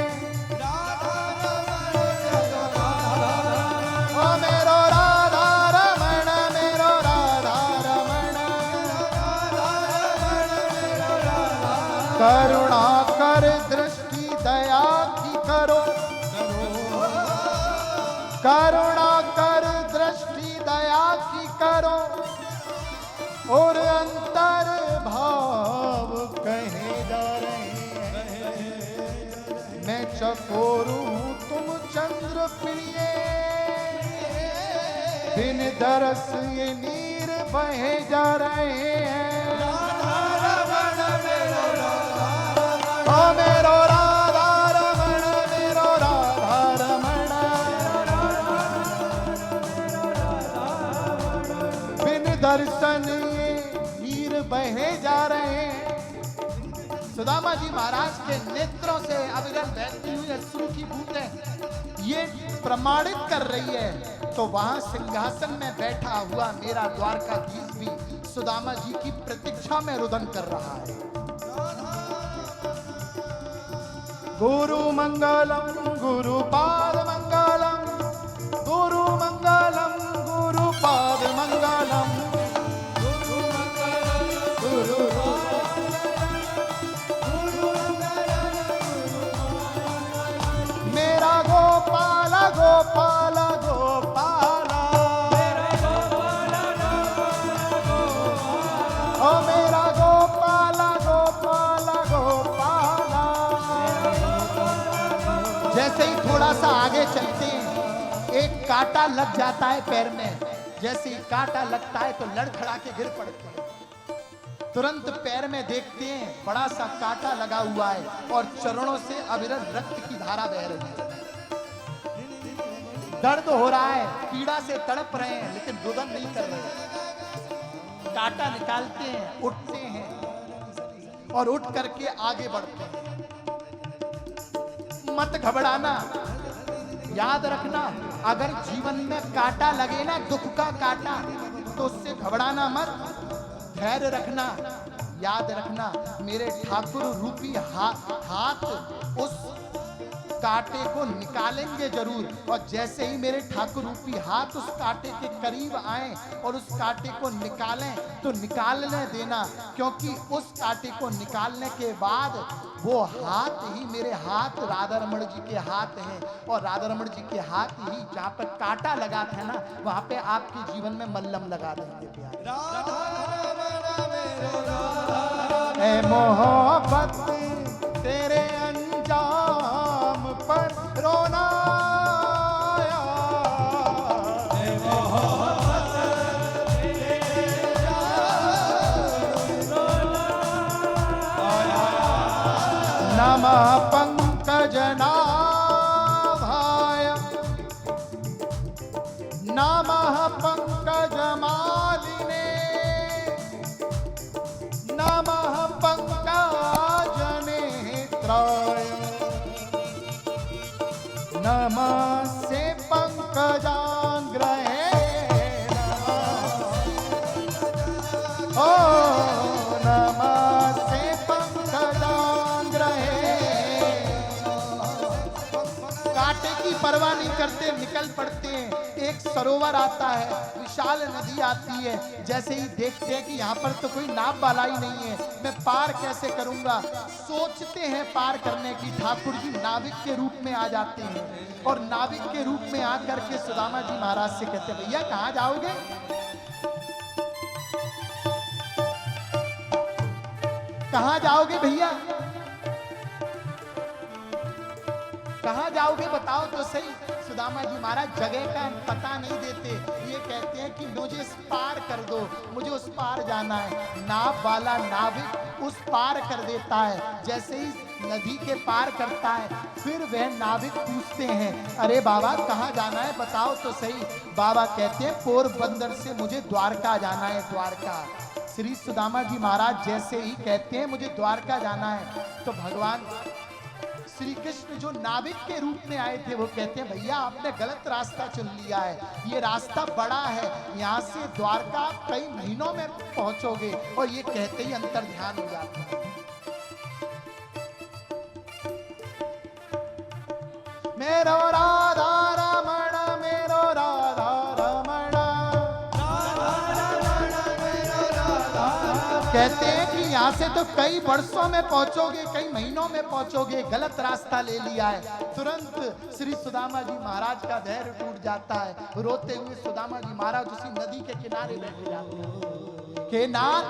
ओ मेरो राधा रमण, मेरो राधा रमण, करुणा कर दृष्टि दया की करो, करुणा कर दृष्टि दया की करो। और अंतर भाव कहे जा रहे हैं, मैं चकोर हूं तुम चंद्र प्रिय, बिन दरस ये नीर बहे जा रहे हैं। ओ मेरो राधा रमण, मेरो राधा रमण, बिन दर्शन बहे जा रहे हैं। सुदामा जी महाराज के नेत्रों से अविरल बहती हुई अश्रु की बूंदें ये प्रमाणित कर रही है। तो वहां सिंहासन में बैठा हुआ मेरा द्वारकाधीश भी सुदामा जी की प्रतीक्षा में रुदन कर रहा है। गुरु मंगलम गुरुपाद मंगलम, गुरु मंगलम गुरुपाद मंगलम, मेरा गोपाला गोपाला गोपाला, ओ मेरा गोपाला गोपाला गोपाला। जैसे ही थोड़ा सा आगे चलते हैं एक कांटा लग जाता है पैर में, जैसे ही कांटा लगता है तो लड़खड़ा के गिर पड़ते हैं। तुरंत पैर में देखते हैं बड़ा सा कांटा लगा हुआ है और चरणों से अविरल रक्त की धारा बह रही है। दर्द हो रहा है, पीड़ा से तड़प रहे हैं, लेकिन रुदन नहीं कर रहे। कांटा निकालते हैं, उठते हैं और उठ करके आगे बढ़ते हैं। मत घबराना, याद रखना, अगर जीवन में कांटा लगे ना, दुख का कांटा, तो उससे घबराना मत, धैर्य रखना। याद रखना मेरे ठाकुर रूपी हाथ उस कांटे को निकालेंगे जरूर। और जैसे ही मेरे ठाकुर रूपी हाथ उस कांटे के करीब आए और उस कांटे को निकालें तो निकालने देना, क्योंकि उस कांटे को निकालने के बाद वो हाथ ही मेरे हाथ राधा रमण जी के हाथ हैं। और राधा रमण जी के हाथ ही जहाँ पर कांटा लगा था ना, वहाँ पे आपके जीवन में मल्लम लगा देंगे प्यारे। ऐ मोहब्बत तेरे अंजाम पर रोना आया, ऐ मोहब्बत तेरे अंजाम पर रोना आया। नमः पंकज नाभाय, नमः पंकज मालिने, नमः पंकज नेत्राय, नमस्ते पंकजाग्रहे ओ नमस्ते पंकजाग्रहे। कांटे की परवाह नहीं करते, निकल पड़ते हैं। एक सरोवर आता है, विशाल नदी आती है, जैसे ही देखते हैं कि यहाँ पर तो कोई नाव वाला ही नहीं है, मैं पार कैसे करूंगा, सोचते हैं पार करने की। ठाकुर जी नाविक के रूप में आ जाते हैं और नाविक के रूप में आकर के सुदामा जी महाराज से कहते हैं, भैया कहाँ जाओगे? कहाँ जाओगे भैया, कहाँ जाओगे बताओ तो सही। सुदामा जी महाराज जगह का पता नहीं देते, ये कहते हैं कि मुझे इस पार कर दो, मुझे उस पार जाना है। नाव वाला नाविक उस पार कर देता है। जैसे ही नदी के पार करता है, फिर वह नाविक पूछते हैं, अरे बाबा कहाँ जाना है बताओ तो सही। बाबा कहते हैं पोरबंदर से मुझे द्वारका जाना है, द्वारका। श्री सुदामा जी महाराज जैसे ही कहते हैं मुझे द्वारका जाना है, तो भगवान श्री कृष्ण जो नाविक के रूप में आए थे वो कहते हैं, भैया आपने गलत रास्ता चुन लिया है, ये रास्ता बड़ा है, यहाँ से द्वारका कई महीनों में पहुंचोगे। और ये कहते ही अंतर ध्यान हो जाता है। मेरो राधा रमण, मेरो राधा रमण, कहते हैं कि यहाँ से तो कई वर्षों में पहुंचोगे, कई महीनों में पहुंचोगे, गलत रास्ता ले लिया है। तुरंत श्री सुदामा जी महाराज का धैर्य टूट जाता है। रोते हुए सुदामा जी महाराज उसी नदी के किनारे बैठे जाते हैं कि नाथ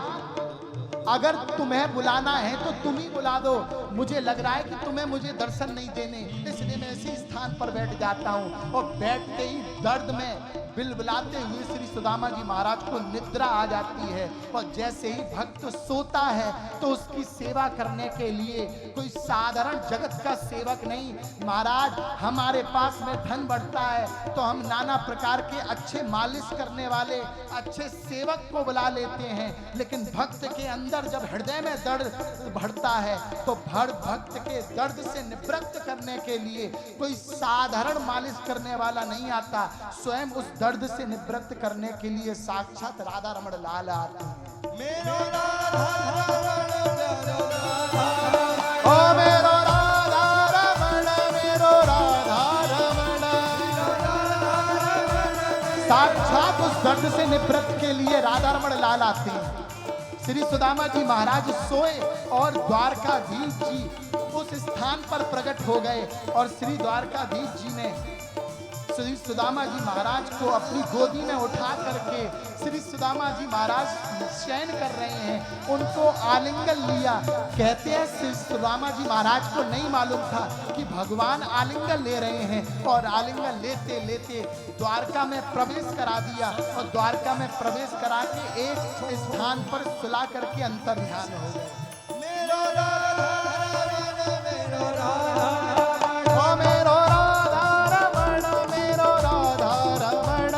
अगर तुम्हें बुलाना है तो तुम ही बुला दो, मुझे लग रहा है कि तुम्हें मुझे दर्शन नहीं देने, इसलिए मैं इसी स्थान पर बैठ जाता हूँ। और बैठते ही दर्द में बिलबिलाते हुए श्री सुदामा जी महाराज को निद्रा आ जाती है। और जैसे ही भक्त सोता है तो उसकी सेवा करने के लिए कोई साधारण जगत का सेवक नहीं, महाराज हमारे पास में धन बढ़ता है तो हम नाना प्रकार के अच्छे मालिश करने वाले अच्छे सेवक को बुला लेते हैं, लेकिन भक्त के अंदर जब हृदय में दर्द बढ़ता है तो भक्त के दर्द से निवृत्त करने के लिए कोई साधारण मालिश करने वाला नहीं आता, स्वयं उस दर्द से निवृत्त करने के लिए साक्षात राधा रमण लाल आते हैं। मेरो राधा रमण, ओ मेरो राधा रमण, मेरो राधा रमण, साक्षात उस दर्द से निवृत्त के लिए राधा रमण लाल आते हैं। श्री सुदामा जी महाराज सोए और द्वारकाधीश जी उस स्थान पर प्रकट हो गए और श्री द्वारकाधीश जी ने श्री सुदामा जी महाराज को अपनी गोदी में उठा करके श्री सुदामा जी महाराज शयन कर रहे हैं, उनको आलिंगन लिया। कहते हैं श्री सुदामा जी महाराज को नहीं मालूम था कि भगवान आलिंगन ले रहे हैं, और आलिंगन लेते लेते द्वारका में प्रवेश करा दिया और द्वारका में प्रवेश करा के एक स्थान पर सुला करके अंतर ध्यान हो गए। मेरो राधा रमण, मेरो राधा ओ मेरो राधा रमण, मेरो राधा रमण,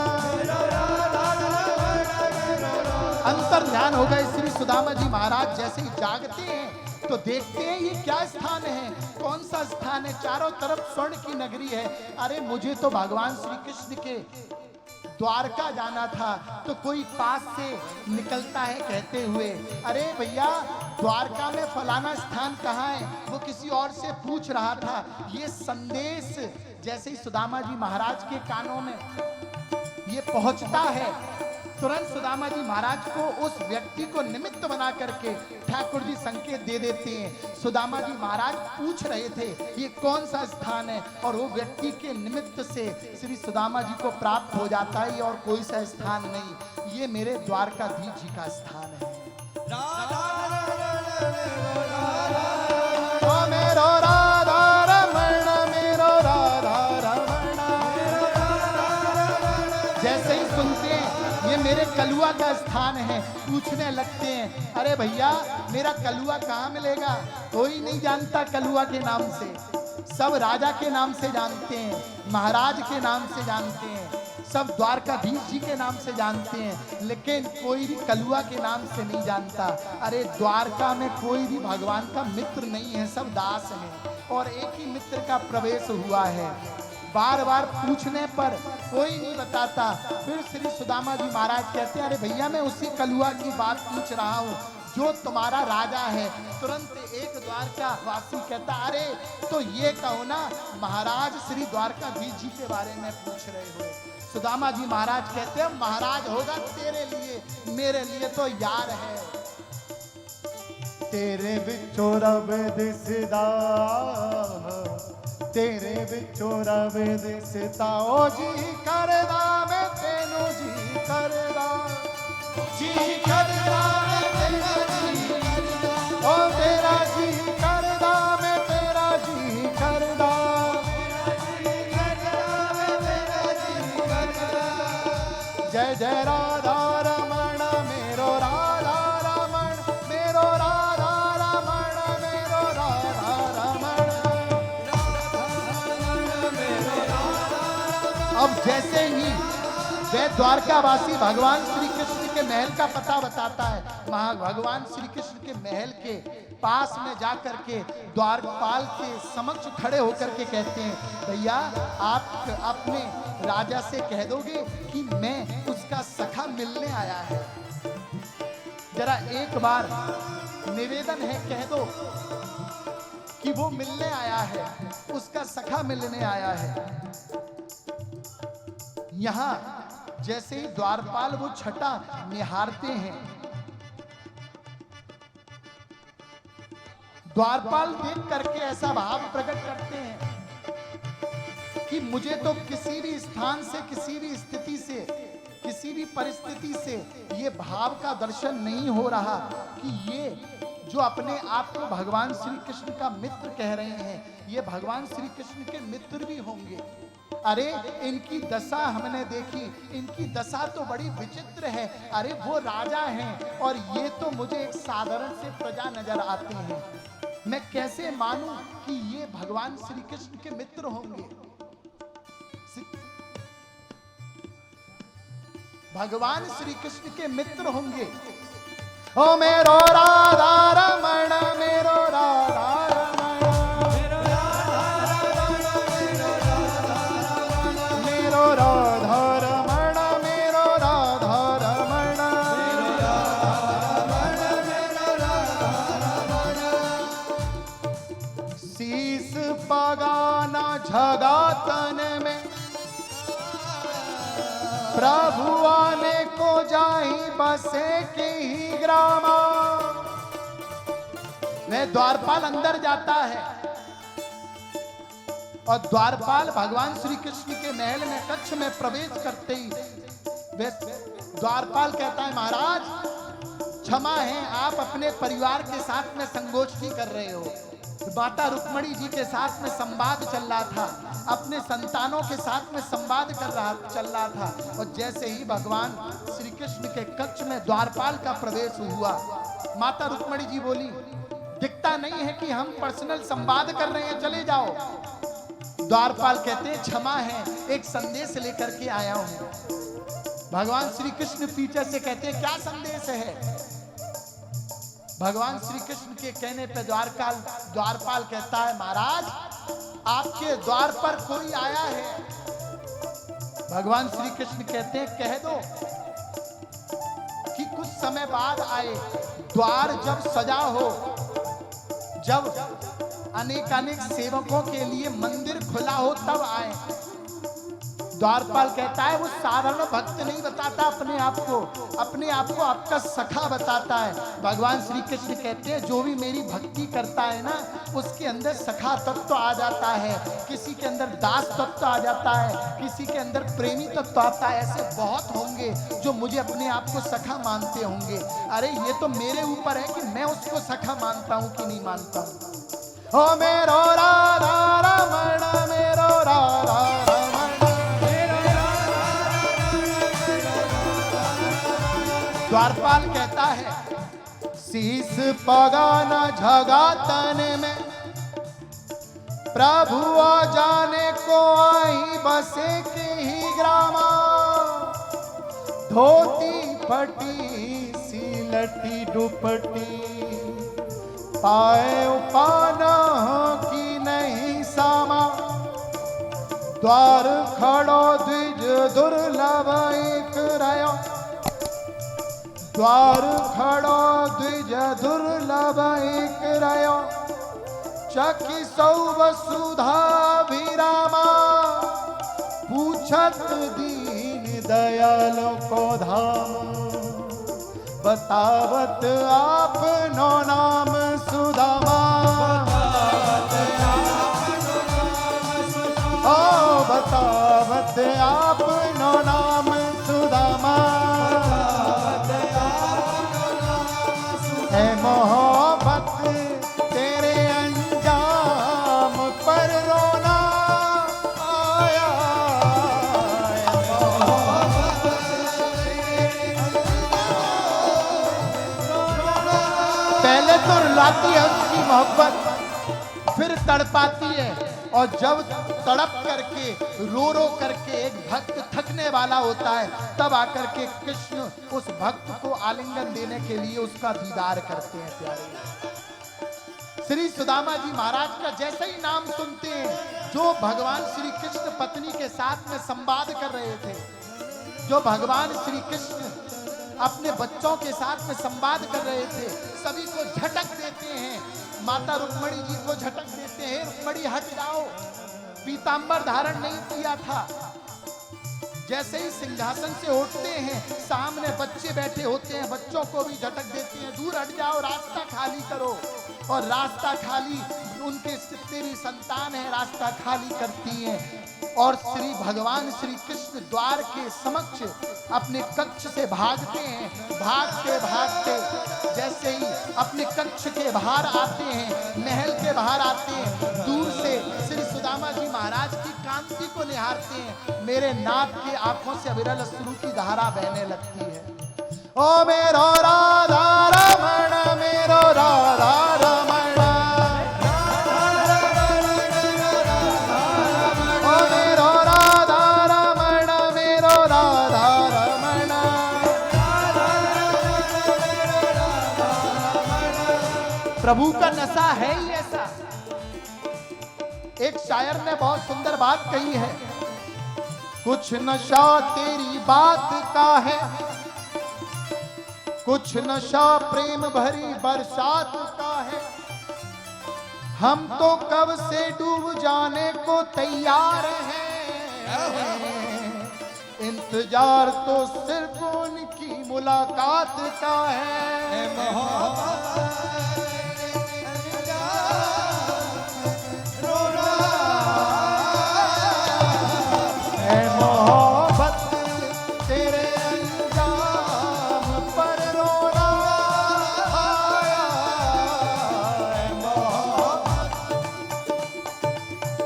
अंतर ध्यान हो गए। श्री सुदामा जी महाराज जैसे ही जागते हैं तो देखते हैं ये क्या स्थान है, कौन सा स्थान है, चारों तरफ स्वर्ण की नगरी है। अरे मुझे तो भगवान श्री कृष्ण के द्वारका जाना था, तो कोई पास से निकलता है कहते हुए, अरे भैया द्वारका में फलाना स्थान कहाँ है, वो किसी और से पूछ रहा था। ये संदेश जैसे ही सुदामा जी महाराज के कानों में ये पहुंचता है, तुरंत सुदामा जी महाराज को उस व्यक्ति को निमित्त बना करके ठाकुर जी संकेत दे देते हैं। सुदामा जी महाराज पूछ रहे थे ये कौन सा स्थान है, और वो व्यक्ति के निमित्त से श्री सुदामा जी को प्राप्त हो जाता है, और कोई सा स्थान नहीं, ये मेरे द्वारकाधीश जी का स्थान है। राधा ओ मेरो राधा रमण, मेरो राधा रमण, जैसे ही सुनते हैं ये मेरे कलुआ का स्थान है, पूछने लगते हैं, अरे भैया मेरा कलुआ कहाँ मिलेगा? कोई नहीं जानता कलुआ के नाम से, सब राजा के नाम से जानते हैं, महाराज के नाम से जानते हैं, सब द्वारकाधीश जी के नाम से जानते हैं, लेकिन कोई भी कलुआ के नाम से नहीं जानता। अरे द्वारका में कोई भी भगवान का मित्र नहीं है, सब दास हैं, और एक ही मित्र का प्रवेश हुआ है। बार बार पूछने पर कोई नहीं बताता। फिर श्री सुदामा जी महाराज कहते हैं, अरे भैया मैं उसी कलुआ की बात पूछ रहा हूँ जो तुम्हारा राजा है। तुरंत एक द्वारका वासी कहता, अरे तो ये कहो ना महाराज श्री द्वारकाधीश जी के बारे में पूछ रहे हो। सुदामा जी महाराज कहते हैं, महाराज होगा तेरे लिए, मेरे लिए तो यार है। तेरे विचों रब दिसदा, तेरे विचों रब दिसदा, ओ जी करदा मैं तेनू जी करदा, जी करदा मैं तेरा जी करदा, ओ तेरा जी करदा मैं तेरा जी करदा, जय जय राधा रमण मेरो राधा रमण मेरो राधा रमण मेरो राधा रमण। अब जैसे ही वह द्वारकावासी भगवान श्री कृष्ण के महल का पता बताता है, भगवान श्री कृष्ण के महल के पास में जाकर के द्वारपाल के समक्ष खड़े होकर के कहते हैं, भैया आप अपने राजा से कह दोगे कि मैं उसका सखा मिलने आया है। जरा एक बार निवेदन है, कह दो कि वो मिलने आया है, उसका सखा मिलने आया है। यहां जैसे ही द्वारपाल वो छटा निहारते हैं, द्वारपाल देख करके ऐसा भाव प्रकट करते हैं कि मुझे तो किसी भी स्थान से, किसी भी स्थिति से, किसी भी परिस्थिति से ये भाव का दर्शन नहीं हो रहा कि ये जो अपने आप को भगवान श्री कृष्ण का मित्र कह रहे हैं, ये भगवान श्री कृष्ण के मित्र भी होंगे। अरे इनकी दशा हमने देखी, इनकी दशा तो बड़ी विचित्र है। अरे वो राजा हैं और ये तो मुझे एक साधारण से प्रजा नजर आते हैं। मैं कैसे मानूं कि ये भगवान श्री कृष्ण के मित्र होंगे? भगवान श्री कृष्ण के मित्र होंगे। ओ मेरो राधा रमण मेरो राधा रमण मेरो राधा रमण मेरो राधा रमण शीस पगाना झगातन में प्रभु आने को जाही बसे के ही ग्रामा। वह द्वारपाल अंदर जाता है और द्वारपाल भगवान श्री कृष्ण के महल में कक्ष में प्रवेश करते ही वह द्वारपाल कहता है, महाराज क्षमा है, आप अपने परिवार के साथ में संगोष्ठी कर रहे हो। माता रुक्मणी जी के साथ में संवाद चल रहा था, अपने संतानों के साथ में संवाद चल रहा था। और जैसे ही भगवान श्री कृष्ण के कक्ष में द्वारपाल का प्रवेश हुआ, माता रुक्मणी जी बोली, दिखता नहीं है कि हम पर्सनल संवाद कर रहे हैं, चले जाओ। द्वारपाल कहते हैं, क्षमा है, एक संदेश लेकर के आया हूं। भगवान श्री कृष्ण पीछे से कहते हैं, क्या संदेश है? भगवान श्री कृष्ण के कहने पे द्वारपाल कहता है, महाराज आपके द्वार पर कोई आया है। भगवान श्री कृष्ण कहते हैं, कह दो कि कुछ समय बाद आए। द्वार जब सजा हो, जब अनेक सेवकों के लिए मंदिर खुला हो, तब आए। द्वारपाल कहता है, वो साधारण भक्त नहीं बताता अपने आप को आपका सखा बताता है। भगवान श्री कृष्ण कहते हैं, जो भी मेरी भक्ति करता है ना, उसके अंदर सखा तत्व आ जाता है, किसी के अंदर दास तत्व आ जाता है, किसी के अंदर प्रेमी तत्व आता है। ऐसे बहुत होंगे जो मुझे अपने आप को सखा मानते होंगे। अरे ये तो मेरे ऊपर है कि मैं उसको सखा मानता हूं कि नहीं मानता हूं। ओ मेरो राधा रमण मेरो राधा रमण द्वारपाल कहता है, शीस पगाना झगातन में प्रभु आ जाने को आई बसे के ही ग्रामा। धोती फटी सिलटी दुपट्टी पाए उपाना की नहीं सामा। द्वार खड़ो द्विज दुर्लभ एक रयो, द्वार खड़ो द्विज दुर्लभ एक रयो, चकी सौ वसुधा विरामा, पूछत दीन दयाल को धाम, बतावत आपनो नाम सुदामा, ओ बतावत आपनो नाम सुदामा, है मोहब्बत तेरे अंजाम पर रोना आया, पहले तो रुलाती है उसकी मोहब्बत, फिर तड़पाती है, और जब तड़प करके रो करके एक भक्त थकने वाला होता है, तब आकर के कृष्ण उस भक्त को आलिंगन देने के लिए उसका दीदार करते हैं। प्यारे श्री सुदामा जी महाराज का जैसे ही नाम सुनते हैं, जो भगवान श्री कृष्ण पत्नी के साथ में संवाद कर रहे थे, जो भगवान श्री कृष्ण अपने बच्चों के साथ में संवाद कर रहे थे, सभी को झटक देते हैं। माता रुक्मणी जी को झटक देते हैं, रुक्मणी हट जाओ, पीतांबर धारण नहीं किया था। जैसे ही सिंहासन से उठते हैं, सामने बच्चे बैठे होते हैं, बच्चों को भी झटक देते हैं, दूर हट जाओ, रास्ता खाली करो। और रास्ता खाली, उनके जितने भी संतान है रास्ता खाली करती हैं। और श्री भगवान श्री कृष्ण द्वार के समक्ष अपने कक्ष से भागते हैं। भागते भागते जैसे ही अपने कक्ष के बाहर आते हैं, महल के बाहर आते हैं, दूर से श्री सुदामा जी महाराज की कांति को निहारते हैं। मेरे नाथ की आंखों से अविरल अश्रु की धारा बहने लगती है। ओ मेरो राधा रमण, मेरो राधा रमण, ओ मेरो राधा रमण, मेरो राधा रमण, प्रभु का नशा है ही ऐसा। एक शायर ने बहुत सुंदर बात कही है, कुछ नशा तेरी बात का है, कुछ नशा प्रेम भरी बरसात का है, हम तो कब से डूब जाने को तैयार हैं, इंतजार तो सिर्फ उनकी मुलाकात का है। मोहब्बत तेरे अंजाम पर रोना आया,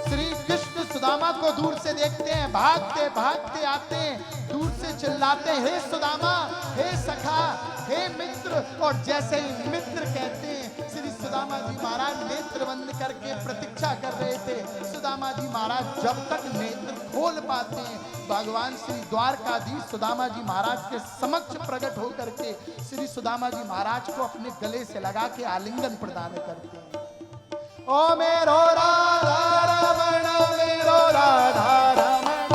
श्री कृष्ण सुदामा को दूर से देखते हैं, भागते भागते आते हैं, दूर से चिल्लाते हैं, हे सुदामा, हे सखा, हे मित्र। और जैसे ही मित्र कहते हैं, श्री सुदामा जी महाराज नेत्र बंद करके प्रतीक्षा कर रहे थे। सुदामा जी महाराज जब तक नेत्र खोल पाते हैं, भगवान श्री द्वारकाधीश सुदामा जी महाराज के समक्ष प्रकट होकर के श्री सुदामा जी महाराज को अपने गले से लगा के आलिंगन प्रदान करते हैं। ओ मेरो राधा रमण, मेरो राधा रमण,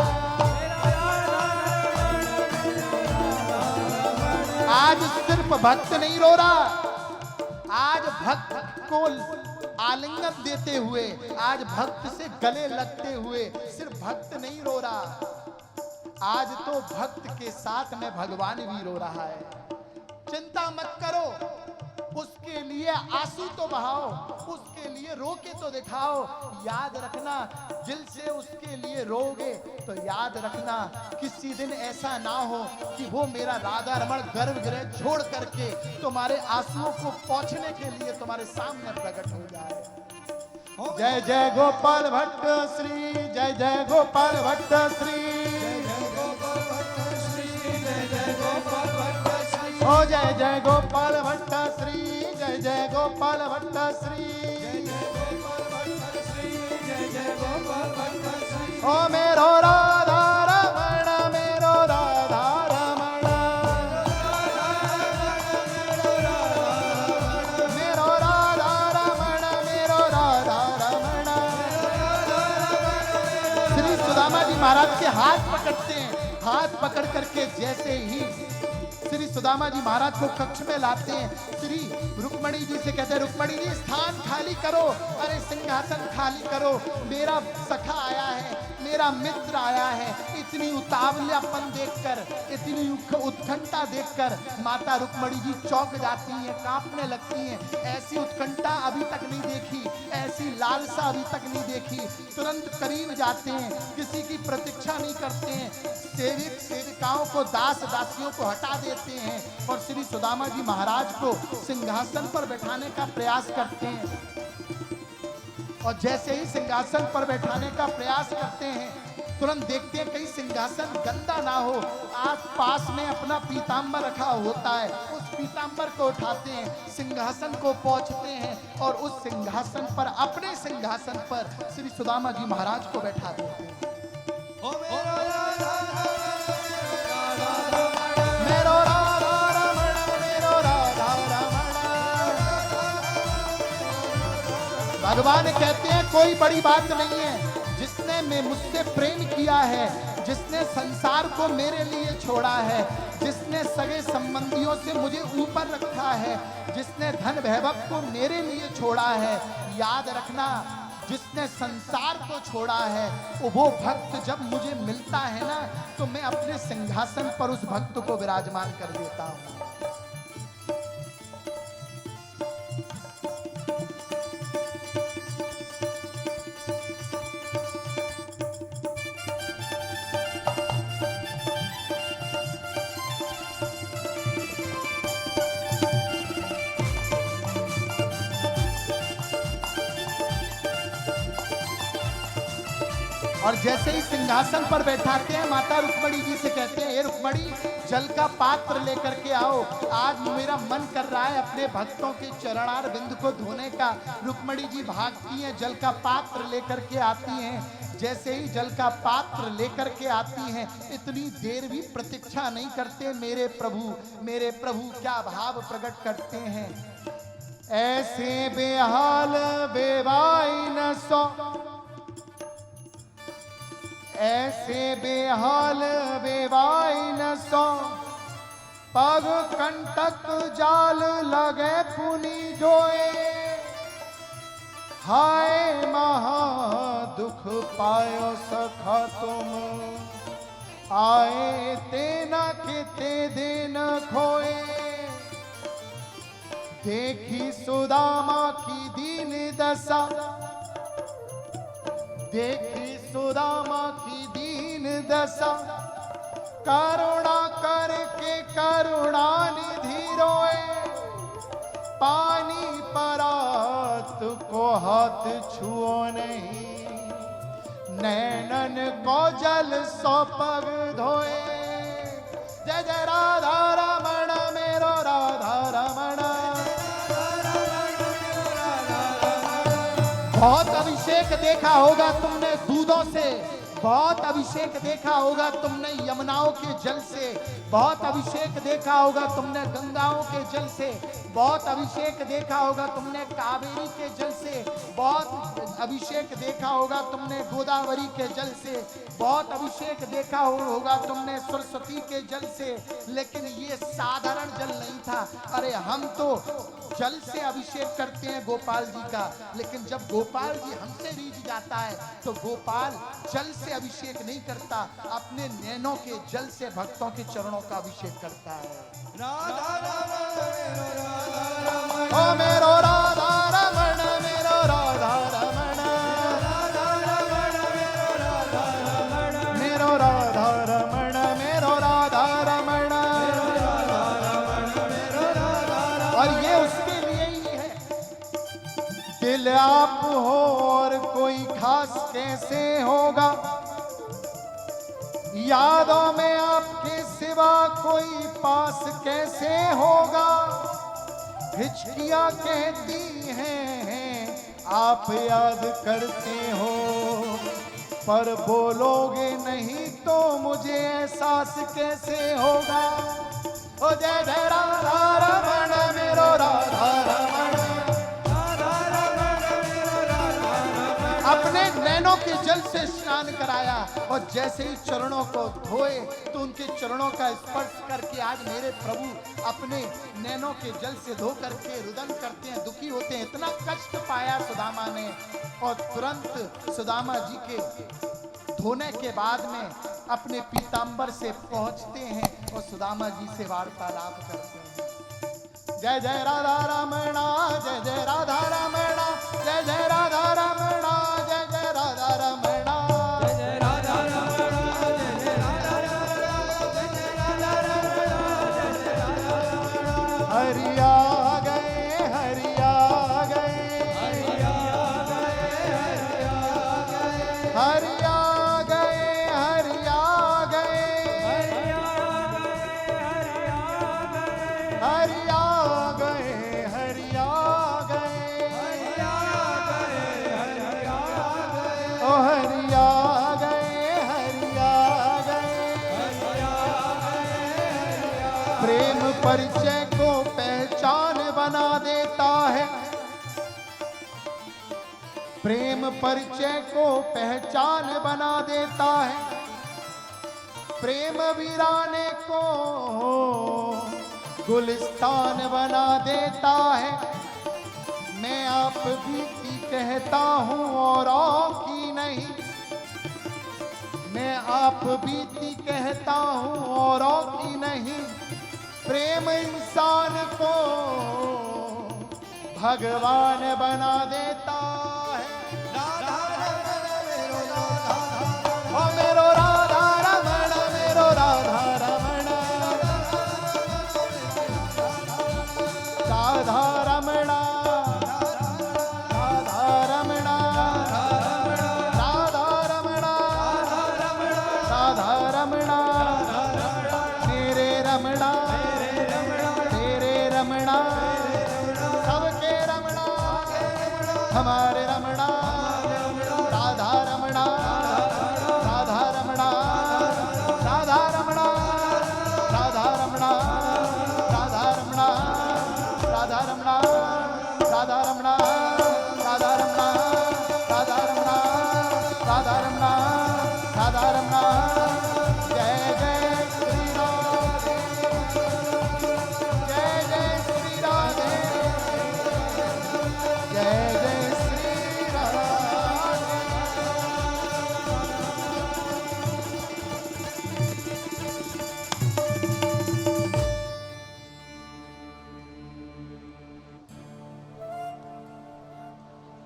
आज सिर्फ भक्त नहीं रो रहा, आज भक्त को आलिंगन देते हुए, आज भक्त से गले लगते हुए सिर्फ भक्त नहीं रो रहा, आज तो भक्त के साथ में भगवान भी रो रहा है। चिंता मत करो, उसके लिए आंसू तो बहाओ, उसके लिए रो के तो दिखाओ। याद रखना, दिल से उसके लिए रोगे तो याद रखना, किसी दिन ऐसा ना हो कि वो मेरा राधा रमण गर्भगृह छोड़ करके तुम्हारे आंसुओं को पोंछने के लिए तुम्हारे सामने प्रकट हो जाए। जय जय गोपाल भट्ट श्री, जय जय गोपाल भट्ट श्री, ओ जय जय गोपाल भट्ट श्री, जय जय गोपाल भट्ट श्री, ओ मेरो राधा रमण, मेरो राधा रमण, मेरो राधा रमण, मेरो राधा रमण। श्री सुधा सुदामा जी महाराज के हाथ पकड़ते हैं। हाथ पकड़ करके जैसे ही श्री सुदामा जी महाराज को कक्ष में लाते हैं, श्री रुक्मणी जी से कहते हैं, रुक्मणी जी स्थान खाली करो, अरे सिंहासन खाली करो, मेरा सखा आया है, मेरा मित्र आया है। इतनी उतावलापन देखकर, इतनी उत्कंठा देखकर माता रुक्मणी जी चौंक जाती हैं, कांपने लगती हैं। ऐसी उत्कंठा अभी तक नहीं देखी, ऐसी लालसा अभी तक नहीं देखी। तुरंत करीब जाते हैं, किसी की प्रतीक्षा नहीं करते हैं, सेवक सेविकाओं को, दास दासियों को हटा देते हैं और श्री सुदामा जी महाराज को सिंहासन पर बैठाने का प्रयास करते हैं। और जैसे ही सिंहासन पर बैठाने का प्रयास करते हैं, तुरंत देखते हैं कहीं सिंहासन गंदा ना हो। आस पास में अपना पीतांबर रखा होता है, उस पीतांबर को उठाते हैं, सिंहासन को पहुंचते हैं और उस सिंहासन पर, अपने सिंहासन पर श्री सुदामा जी महाराज को बैठा देते हैं। भगवान कहते हैं कोई बड़ी बात नहीं है, जिसने मुझसे प्रेम किया है, जिसने संसार को मेरे लिए छोड़ा है, जिसने सगे संबंधियों से मुझे ऊपर रखा है, जिसने धन वैभव को मेरे लिए छोड़ा है, याद रखना जिसने संसार को छोड़ा है, वो भक्त जब मुझे मिलता है ना, तो मैं अपने सिंहासन पर उस भक्त को विराजमान कर देता हूँ। और जैसे ही सिंहासन पर बैठाते हैं, माता रुक्मणी जी से कहते हैं, हे रुक्मणी, जल का पात्र लेकर के आओ, आज मेरा मन कर रहा है अपने भक्तों के चरणार बिंद को धोने का। रुक्मणी जी भागती हैं, जल का पात्र लेकर के आती हैं। जैसे ही जल का पात्र लेकर के आती हैं, इतनी देर भी प्रतीक्षा नहीं करते, मेरे प्रभु क्या भाव प्रकट करते हैं। ऐसे बेहाल बेवाई न सो, ऐसे बेहाल बेवाई न सो, पग कंटक जाल लगे पुनि जोए, हाय महा दुख पायो सखा तुम, आए तेना किते दिन खोए। देखी सुदामा की दीन दशा, देखी सुदामा की दीन दशा, करुणा करके करुणा निधि रोए, पानी परात को हाथ छुओ नहीं, नैनन को जल सो पग धोए। जय जय राधा रमण मेरो राधा रमण। बहुत अभिषेक देखा होगा तुमने दूधों से, बहुत अभिषेक देखा होगा तुमने यमुनाओं के जल से, बहुत अभिषेक देखा होगा तुमने गंगाओं के जल से, बहुत अभिषेक देखा होगा तुमने कावेरी के जल से, बहुत अभिषेक देखा होगा तुमने गोदावरी के जल से, बहुत अभिषेक देखा होगा तुमने सरस्वती के जल से, लेकिन ये साधारण जल नहीं था। अरे हम तो जल से अभिषेक करते हैं गोपाल जी का, लेकिन जब गोपाल जी हमसे रीझ जाता है तो गोपाल जल से अभिषेक नहीं करता, अपने नैनों के जल से भक्तों के चरणों का अभिषेक करता है। राधा रमण ओ मेरो राधा रमण, मेरो राधा रमण, मेरो राधा रमण, मेरो राधा रमण। और ये उसके लिए ही है। दिल आप हो और कोई खास कैसे होगा, यादों में आपके सिवा कोई पास कैसे होगा। हिचकियां कहती हैं आप याद करते हो, पर बोलोगे नहीं तो मुझे एहसास कैसे होगा। ओ जय जय राधा रमण मेरो राधा रमण। अपने नैनों के जल से स्नान कराया और जैसे ही चरणों को धोए तो उनके चरणों का स्पर्श करके आज मेरे प्रभु अपने नैनों के जल से धो करके रुदन करते हैं, दुखी होते हैं। इतना कष्ट पाया सुदामा ने और तुरंत सुदामा जी के धोने के बाद में अपने पीतांबर से पहुंचते हैं और सुदामा जी से वार्तालाप करते हैं। जय जय राधा रमणा, जय जय राधा रमणा, जय जय राधा रमणा, जय जय राधा रमणा, जय जय राधा रमणा, जय जय राधा रमणा, जय जय राधा रमणा, जय जय राधा रमणा। हरि आ गए, हरि आ गए, हरि आ गए, हरि आ गए, हरि आ गए, हरि आ गए, हरि आ गए, हरि आ गए, हरि आ गए, हरि आ गए, हरि आ गए, हरि आ गए, ओ हरि आ गए, हरि आ गए। हरि आ गए। प्रेम परिचय को पहचान बना देता है, प्रेम परिचय को पहचान बना देता है, प्रेम वीराने को गुलिस्तान बना देता है। मैं आप बीती कहता हूँ औरों की नहीं, मैं आप बीती कहता हूँ औरों की नहीं। प्रेम इंसान को भगवान बना देता है। ओ मेरो राधा रमण, मेरो राधा रमण, राधा रमणा, राधा रमणा, राधा रमणा, राधा रमणा, मेरे रमणा, तेरे रमणा, सबके रमणा, हमारे रमणा, राधा रमणा, राधा रमणा, राधा रमणा, राधा रमणा, राधा रमणा, राधा रमणा, राधा रमणा, राधा रमणा, राधा रमणा, राधा रमणा, राधा रमणा। जय जय श्री राधे, जय जय श्री राधे, जय जय श्री राधे।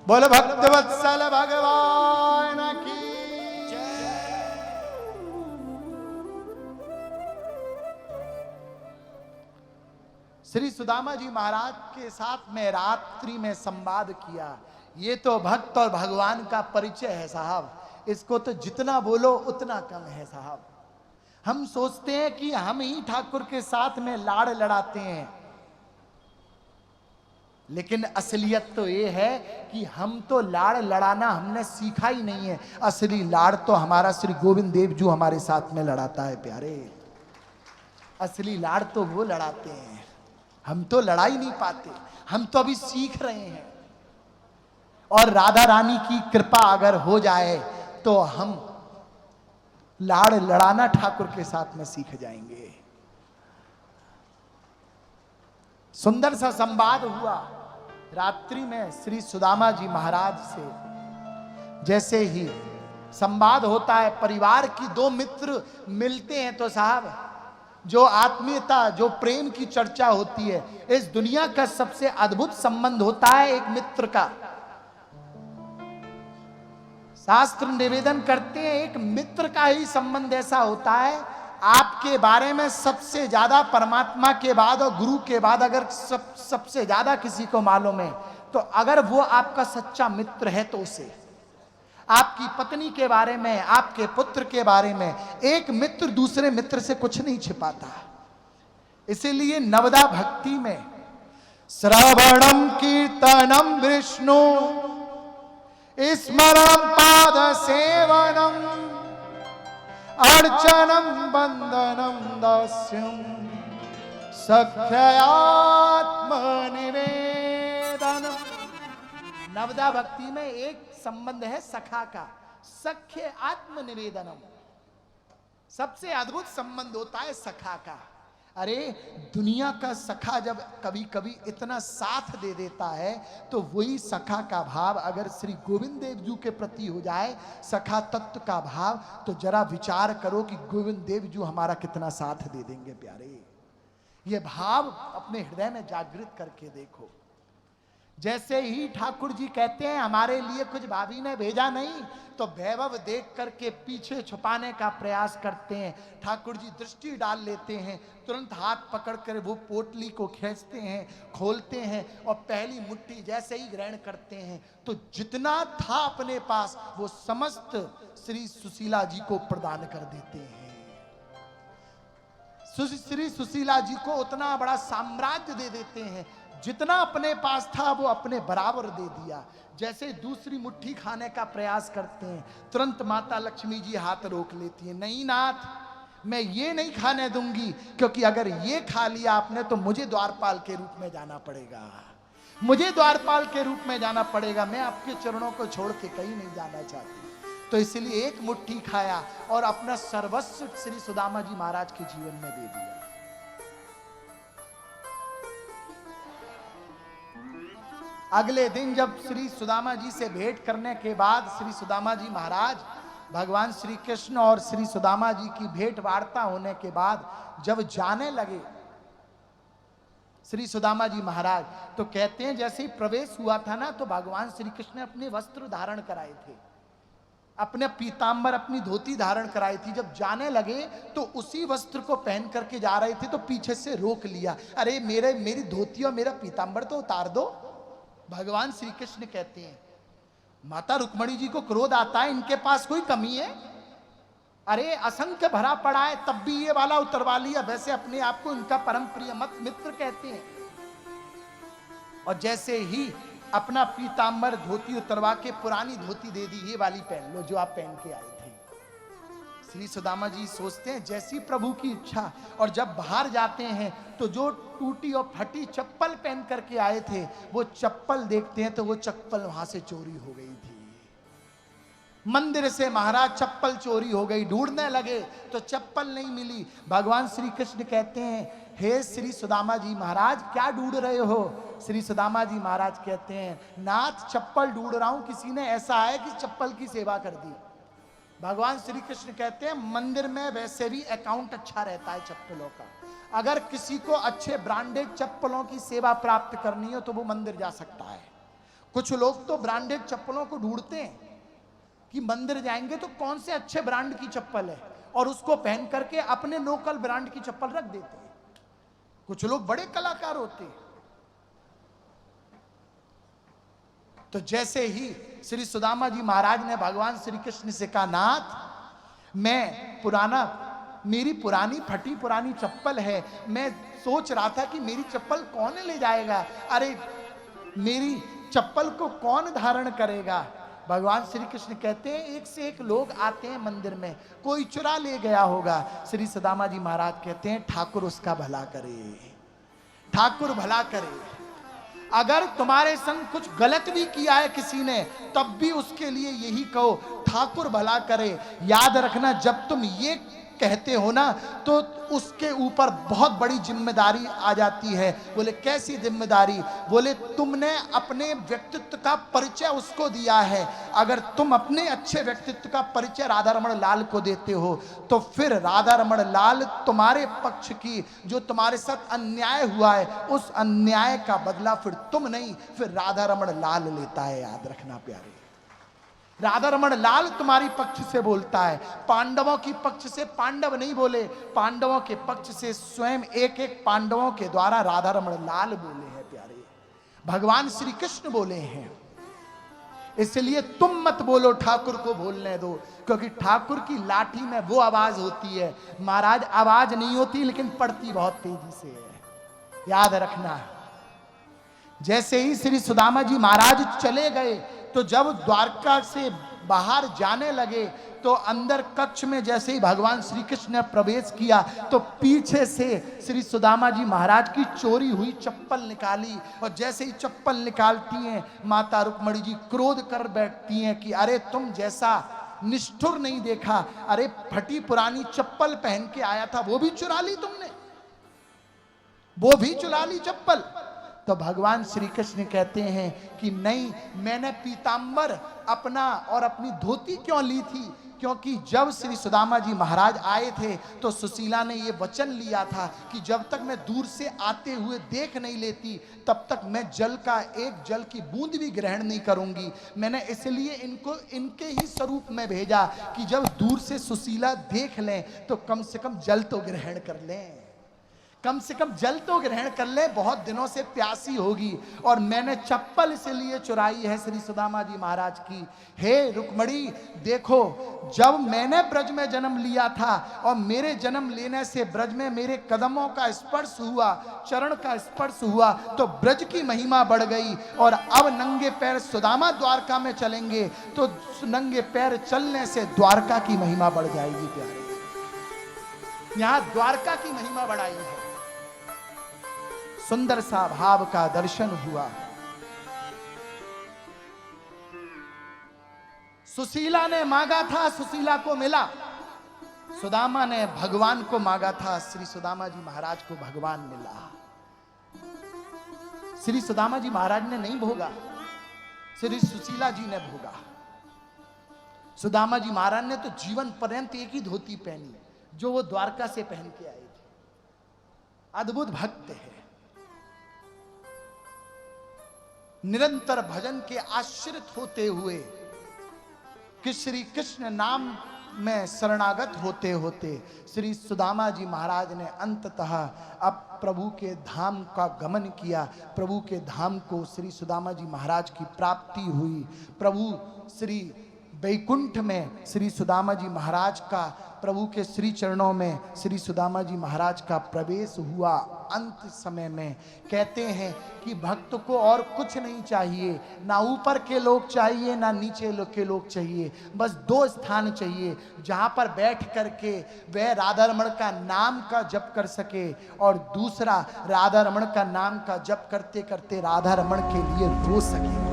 बोल भक्त वत्सल भगवान की जय। श्री सुदामा जी महाराज के साथ में रात्रि में संवाद किया। ये तो भक्त और भगवान का परिचय है साहब, इसको तो जितना बोलो उतना कम है साहब। हम सोचते हैं कि हम ही ठाकुर के साथ में लाड़ लड़ाते हैं, लेकिन असलियत तो ये है कि हम तो लाड़ लड़ाना हमने सीखा ही नहीं है। असली लाड़ तो हमारा श्री गोविंद देव जो हमारे साथ में लड़ाता है प्यारे। असली लाड़ तो वो लड़ाते हैं, हम तो लड़ा ही नहीं पाते, हम तो अभी सीख रहे हैं। और राधा रानी की कृपा अगर हो जाए तो हम लाड़ लड़ाना ठाकुर के साथ में सीख जाएंगे। सुंदर सा संवाद हुआ रात्रि में श्री सुदामा जी महाराज से। जैसे ही संवाद होता है, परिवार की दो मित्र मिलते हैं तो साहब जो आत्मीयता, जो प्रेम की चर्चा होती है, इस दुनिया का सबसे अद्भुत संबंध होता है एक मित्र का। शास्त्र निवेदन करते हैं एक मित्र का ही संबंध ऐसा होता है, आपके बारे में सबसे ज्यादा परमात्मा के बाद और गुरु के बाद अगर सबसे ज्यादा किसी को मालूम है तो अगर वो आपका सच्चा मित्र है तो उसे आपकी पत्नी के बारे में, आपके पुत्र के बारे में एक मित्र दूसरे मित्र से कुछ नहीं छिपाता। इसीलिए नवदा भक्ति में श्रवणम कीर्तनम विष्णु स्मरम पाद सेवनम अर्चनम बंदनम दास्यम सख्यात्म निवेदनम। नवदा भक्ति में एक संबंध है सखा का, सख्य आत्मनिवेदनम। सबसे अद्भुत संबंध होता है सखा का। अरे दुनिया का सखा जब कभी कभी इतना साथ दे देता है तो वही सखा का भाव अगर श्री गोविंद देव जी के प्रति हो जाए, सखा तत्व का भाव, तो जरा विचार करो कि गोविंद देव जी हमारा कितना साथ दे देंगे प्यारे। ये भाव अपने हृदय में जागृत करके देखो। जैसे ही ठाकुर जी कहते हैं हमारे लिए कुछ भाभी ने भेजा नहीं, तो वैभव देख करके पीछे छुपाने का प्रयास करते हैं। ठाकुर जी दृष्टि डाल लेते हैं, तुरंत हाथ पकड़ कर वो पोटली को खींचते हैं, खोलते हैं और पहली मुट्ठी जैसे ही ग्रहण करते हैं तो जितना था अपने पास वो समस्त श्री सुशीला जी को प्रदान कर देते हैं। श्री सुशीला जी को उतना बड़ा साम्राज्य दे देते हैं, जितना अपने पास था वो अपने बराबर दे दिया। जैसे दूसरी मुट्ठी खाने का प्रयास करते हैं, तुरंत माता लक्ष्मी जी हाथ रोक लेती है, नहीं नाथ, मैं ये नहीं खाने दूंगी, क्योंकि अगर ये खा लिया आपने तो मुझे द्वारपाल के रूप में जाना पड़ेगा, मुझे द्वारपाल के रूप में जाना पड़ेगा, मैं आपके चरणों को छोड़ के कहीं नहीं जाना चाहती। तो इसलिए एक मुट्ठी खाया और अपना सर्वस्व श्री सुदामा जी महाराज के जीवन में दे दिया। अगले दिन जब श्री सुदामा जी से भेंट करने के बाद श्री सुदामा जी महाराज, भगवान श्री कृष्ण और श्री सुदामा जी की भेंट वार्ता होने के बाद जब जाने लगे श्री सुदामा जी महाराज, तो कहते हैं जैसे ही प्रवेश हुआ था ना, तो भगवान श्री कृष्ण ने अपने वस्त्र धारण कराए थे, अपने पीतांबर अपनी धोती धारण कराई थी। जब जाने लगे तो उसी वस्त्र को पहन करके जा रहे थे, तो पीछे से रोक लिया, अरे मेरी धोती और मेरा पीतांबर तो उतार दो। भगवान श्री कृष्ण कहते हैं माता रुक्मणी जी को क्रोध आता है, इनके पास कोई कमी है? अरे असंख्य भरा पड़ा है, तब भी ये वाला उतरवा लिया। वैसे अपने आप को इनका परम प्रिय मत मित्र कहते हैं। और जैसे ही अपना पीतांबर धोती उतरवा के पुरानी धोती दे दी, ये वाली पहन लो जो आप पहन के आए थे। श्री सुदामा जी सोचते हैं जैसी प्रभु की इच्छा। और जब बाहर जाते हैं तो जो टूटी और फटी चप्पल पहन करके आए थे, वो चप्पल देखते हैं तो वो चप्पल वहां से चोरी हो गई थी। मंदिर से महाराज चप्पल चोरी हो गई, ढूंढने लगे तो चप्पल नहीं मिली। भगवान श्री कृष्ण कहते हैं हे श्री सुदामा जी महाराज, क्या ढूंढ रहे हो? श्री सुदामा जी महाराज कहते हैं नाथ, चप्पल ढूंढ रहा हूं, किसी ने ऐसा है कि चप्पल की सेवा कर दी। भगवान श्री कृष्ण कहते हैं मंदिर में वैसे भी अकाउंट अच्छा रहता है चप्पलों का, अगर किसी को अच्छे ब्रांडेड चप्पलों की सेवा प्राप्त करनी हो तो वो मंदिर जा सकता है। कुछ लोग तो ब्रांडेड चप्पलों को ढूंढते हैं कि मंदिर जाएंगे तो कौन से अच्छे ब्रांड की चप्पल है, और उसको पहन करके अपने लोकल ब्रांड की चप्पल रख देते हैं। कुछ लोग बड़े कलाकार होते हैं। तो जैसे ही श्री सुदामा जी महाराज ने भगवान श्री कृष्ण से कहा नाथ, मेरी पुरानी फटी पुरानी चप्पल है, मैं सोच रहा था कि मेरी चप्पल कौन ले जाएगा, अरे मेरी चप्पल को कौन धारण करेगा। भगवान श्री कृष्ण कहते हैं एक से एक लोग आते हैं मंदिर में, कोई चुरा ले गया होगा। श्री सुदामा जी महाराज कहते हैं ठाकुर उसका भला करे, ठाकुर भला करे। अगर तुम्हारे संग कुछ गलत भी किया है किसी ने, तब भी उसके लिए यही कहो ठाकुर भला करे। याद रखना, जब तुम ये कहते हो ना तो उसके ऊपर बहुत बड़ी जिम्मेदारी आ जाती है। बोले कैसी जिम्मेदारी? बोले तुमने अपने व्यक्तित्व का परिचय उसको दिया है। अगर तुम अपने अच्छे व्यक्तित्व का परिचय राधा रमण लाल को देते हो तो फिर राधा रमण लाल तुम्हारे पक्ष की जो तुम्हारे साथ अन्याय हुआ है, उस अन्याय का बदला फिर तुम नहीं, फिर राधा रमण लाल लेता है। याद रखना प्यारे, राधा रमण लाल तुम्हारी पक्ष से बोलता है। पांडवों की पक्ष से पांडव नहीं बोले, पांडवों के पक्ष से स्वयं एक एक पांडवों के द्वारा राधा रमण लाल बोले हैं प्यारे, भगवान श्री कृष्ण बोले हैं। इसलिए तुम मत बोलो, ठाकुर को बोलने दो, क्योंकि ठाकुर की लाठी में वो आवाज होती है। महाराज आवाज नहीं होती लेकिन पड़ती बहुत तेजी से है। याद रखना। जैसे ही श्री सुदामा जी महाराज चले गए तो जब द्वारका से बाहर जाने लगे तो अंदर कक्ष में जैसे ही भगवान श्री कृष्ण ने प्रवेश किया तो पीछे से श्री सुदामा जी महाराज की चोरी हुई चप्पल निकाली। और जैसे ही चप्पल निकालती हैं माता रुक्मणी जी क्रोध कर बैठती हैं कि अरे तुम जैसा निष्ठुर नहीं देखा। अरे फटी पुरानी चप्पल पहन के आया था, वो भी चुरा ली तुमने, वो भी चुरा ली चप्पल। तो भगवान श्री कृष्ण कहते हैं कि नहीं, मैंने पीतांबर अपना और अपनी धोती क्यों ली थी, क्योंकि जब श्री सुदामा जी महाराज आए थे तो सुशीला ने ये वचन लिया था कि जब तक मैं दूर से आते हुए देख नहीं लेती तब तक मैं जल का एक जल की बूंद भी ग्रहण नहीं करूंगी। मैंने इसलिए इनको इनके ही स्वरूप में भेजा कि जब दूर से सुशीला देख लें तो कम से कम जल तो ग्रहण कर लें, कम से कम जल तो ग्रहण कर ले, बहुत दिनों से प्यासी होगी। और मैंने चप्पल इसलिए चुराई है श्री सुदामा जी महाराज की। हे रुक्मणी, देखो जब मैंने ब्रज में जन्म लिया था और मेरे जन्म लेने से ब्रज में मेरे कदमों का स्पर्श हुआ, चरण का स्पर्श हुआ, तो ब्रज की महिमा बढ़ गई। और अब नंगे पैर सुदामा द्वारका में चलेंगे तो नंगे पैर चलने से द्वारका की महिमा बढ़ जाएगी। प्यारे, यहां द्वारका की महिमा बढ़ाई है। सुंदर सा भाव का दर्शन हुआ। सुशीला ने मांगा था, सुशीला को मिला। सुदामा ने भगवान को मांगा था, श्री सुदामा जी महाराज को भगवान मिला। श्री सुदामा जी महाराज ने नहीं भोगा, श्री सुशीला जी ने भोगा। सुदामा जी महाराज ने तो जीवन पर्यंत एक ही धोती पहनी जो वो द्वारका से पहन के आए थे। अद्भुत भक्त है, निरंतर भजन के आश्रित होते हुए कि श्री कृष्ण नाम में शरणागत होते होते श्री सुदामा जी महाराज ने अंततः अब प्रभु के धाम का गमन किया। प्रभु के धाम को श्री सुदामा जी महाराज की प्राप्ति हुई। प्रभु श्री वैकुंठ में श्री सुदामा जी महाराज का, प्रभु के श्री चरणों में श्री सुदामा जी महाराज का प्रवेश हुआ। अंत समय में कहते हैं कि भक्त को और कुछ नहीं चाहिए, ना ऊपर के लोग चाहिए ना नीचे के लोग चाहिए, बस दो स्थान चाहिए जहां पर बैठ करके वह राधा रमण का नाम का जप कर सके और दूसरा राधा रमण का नाम का जप करते करते राधा रमण के लिए रो सके।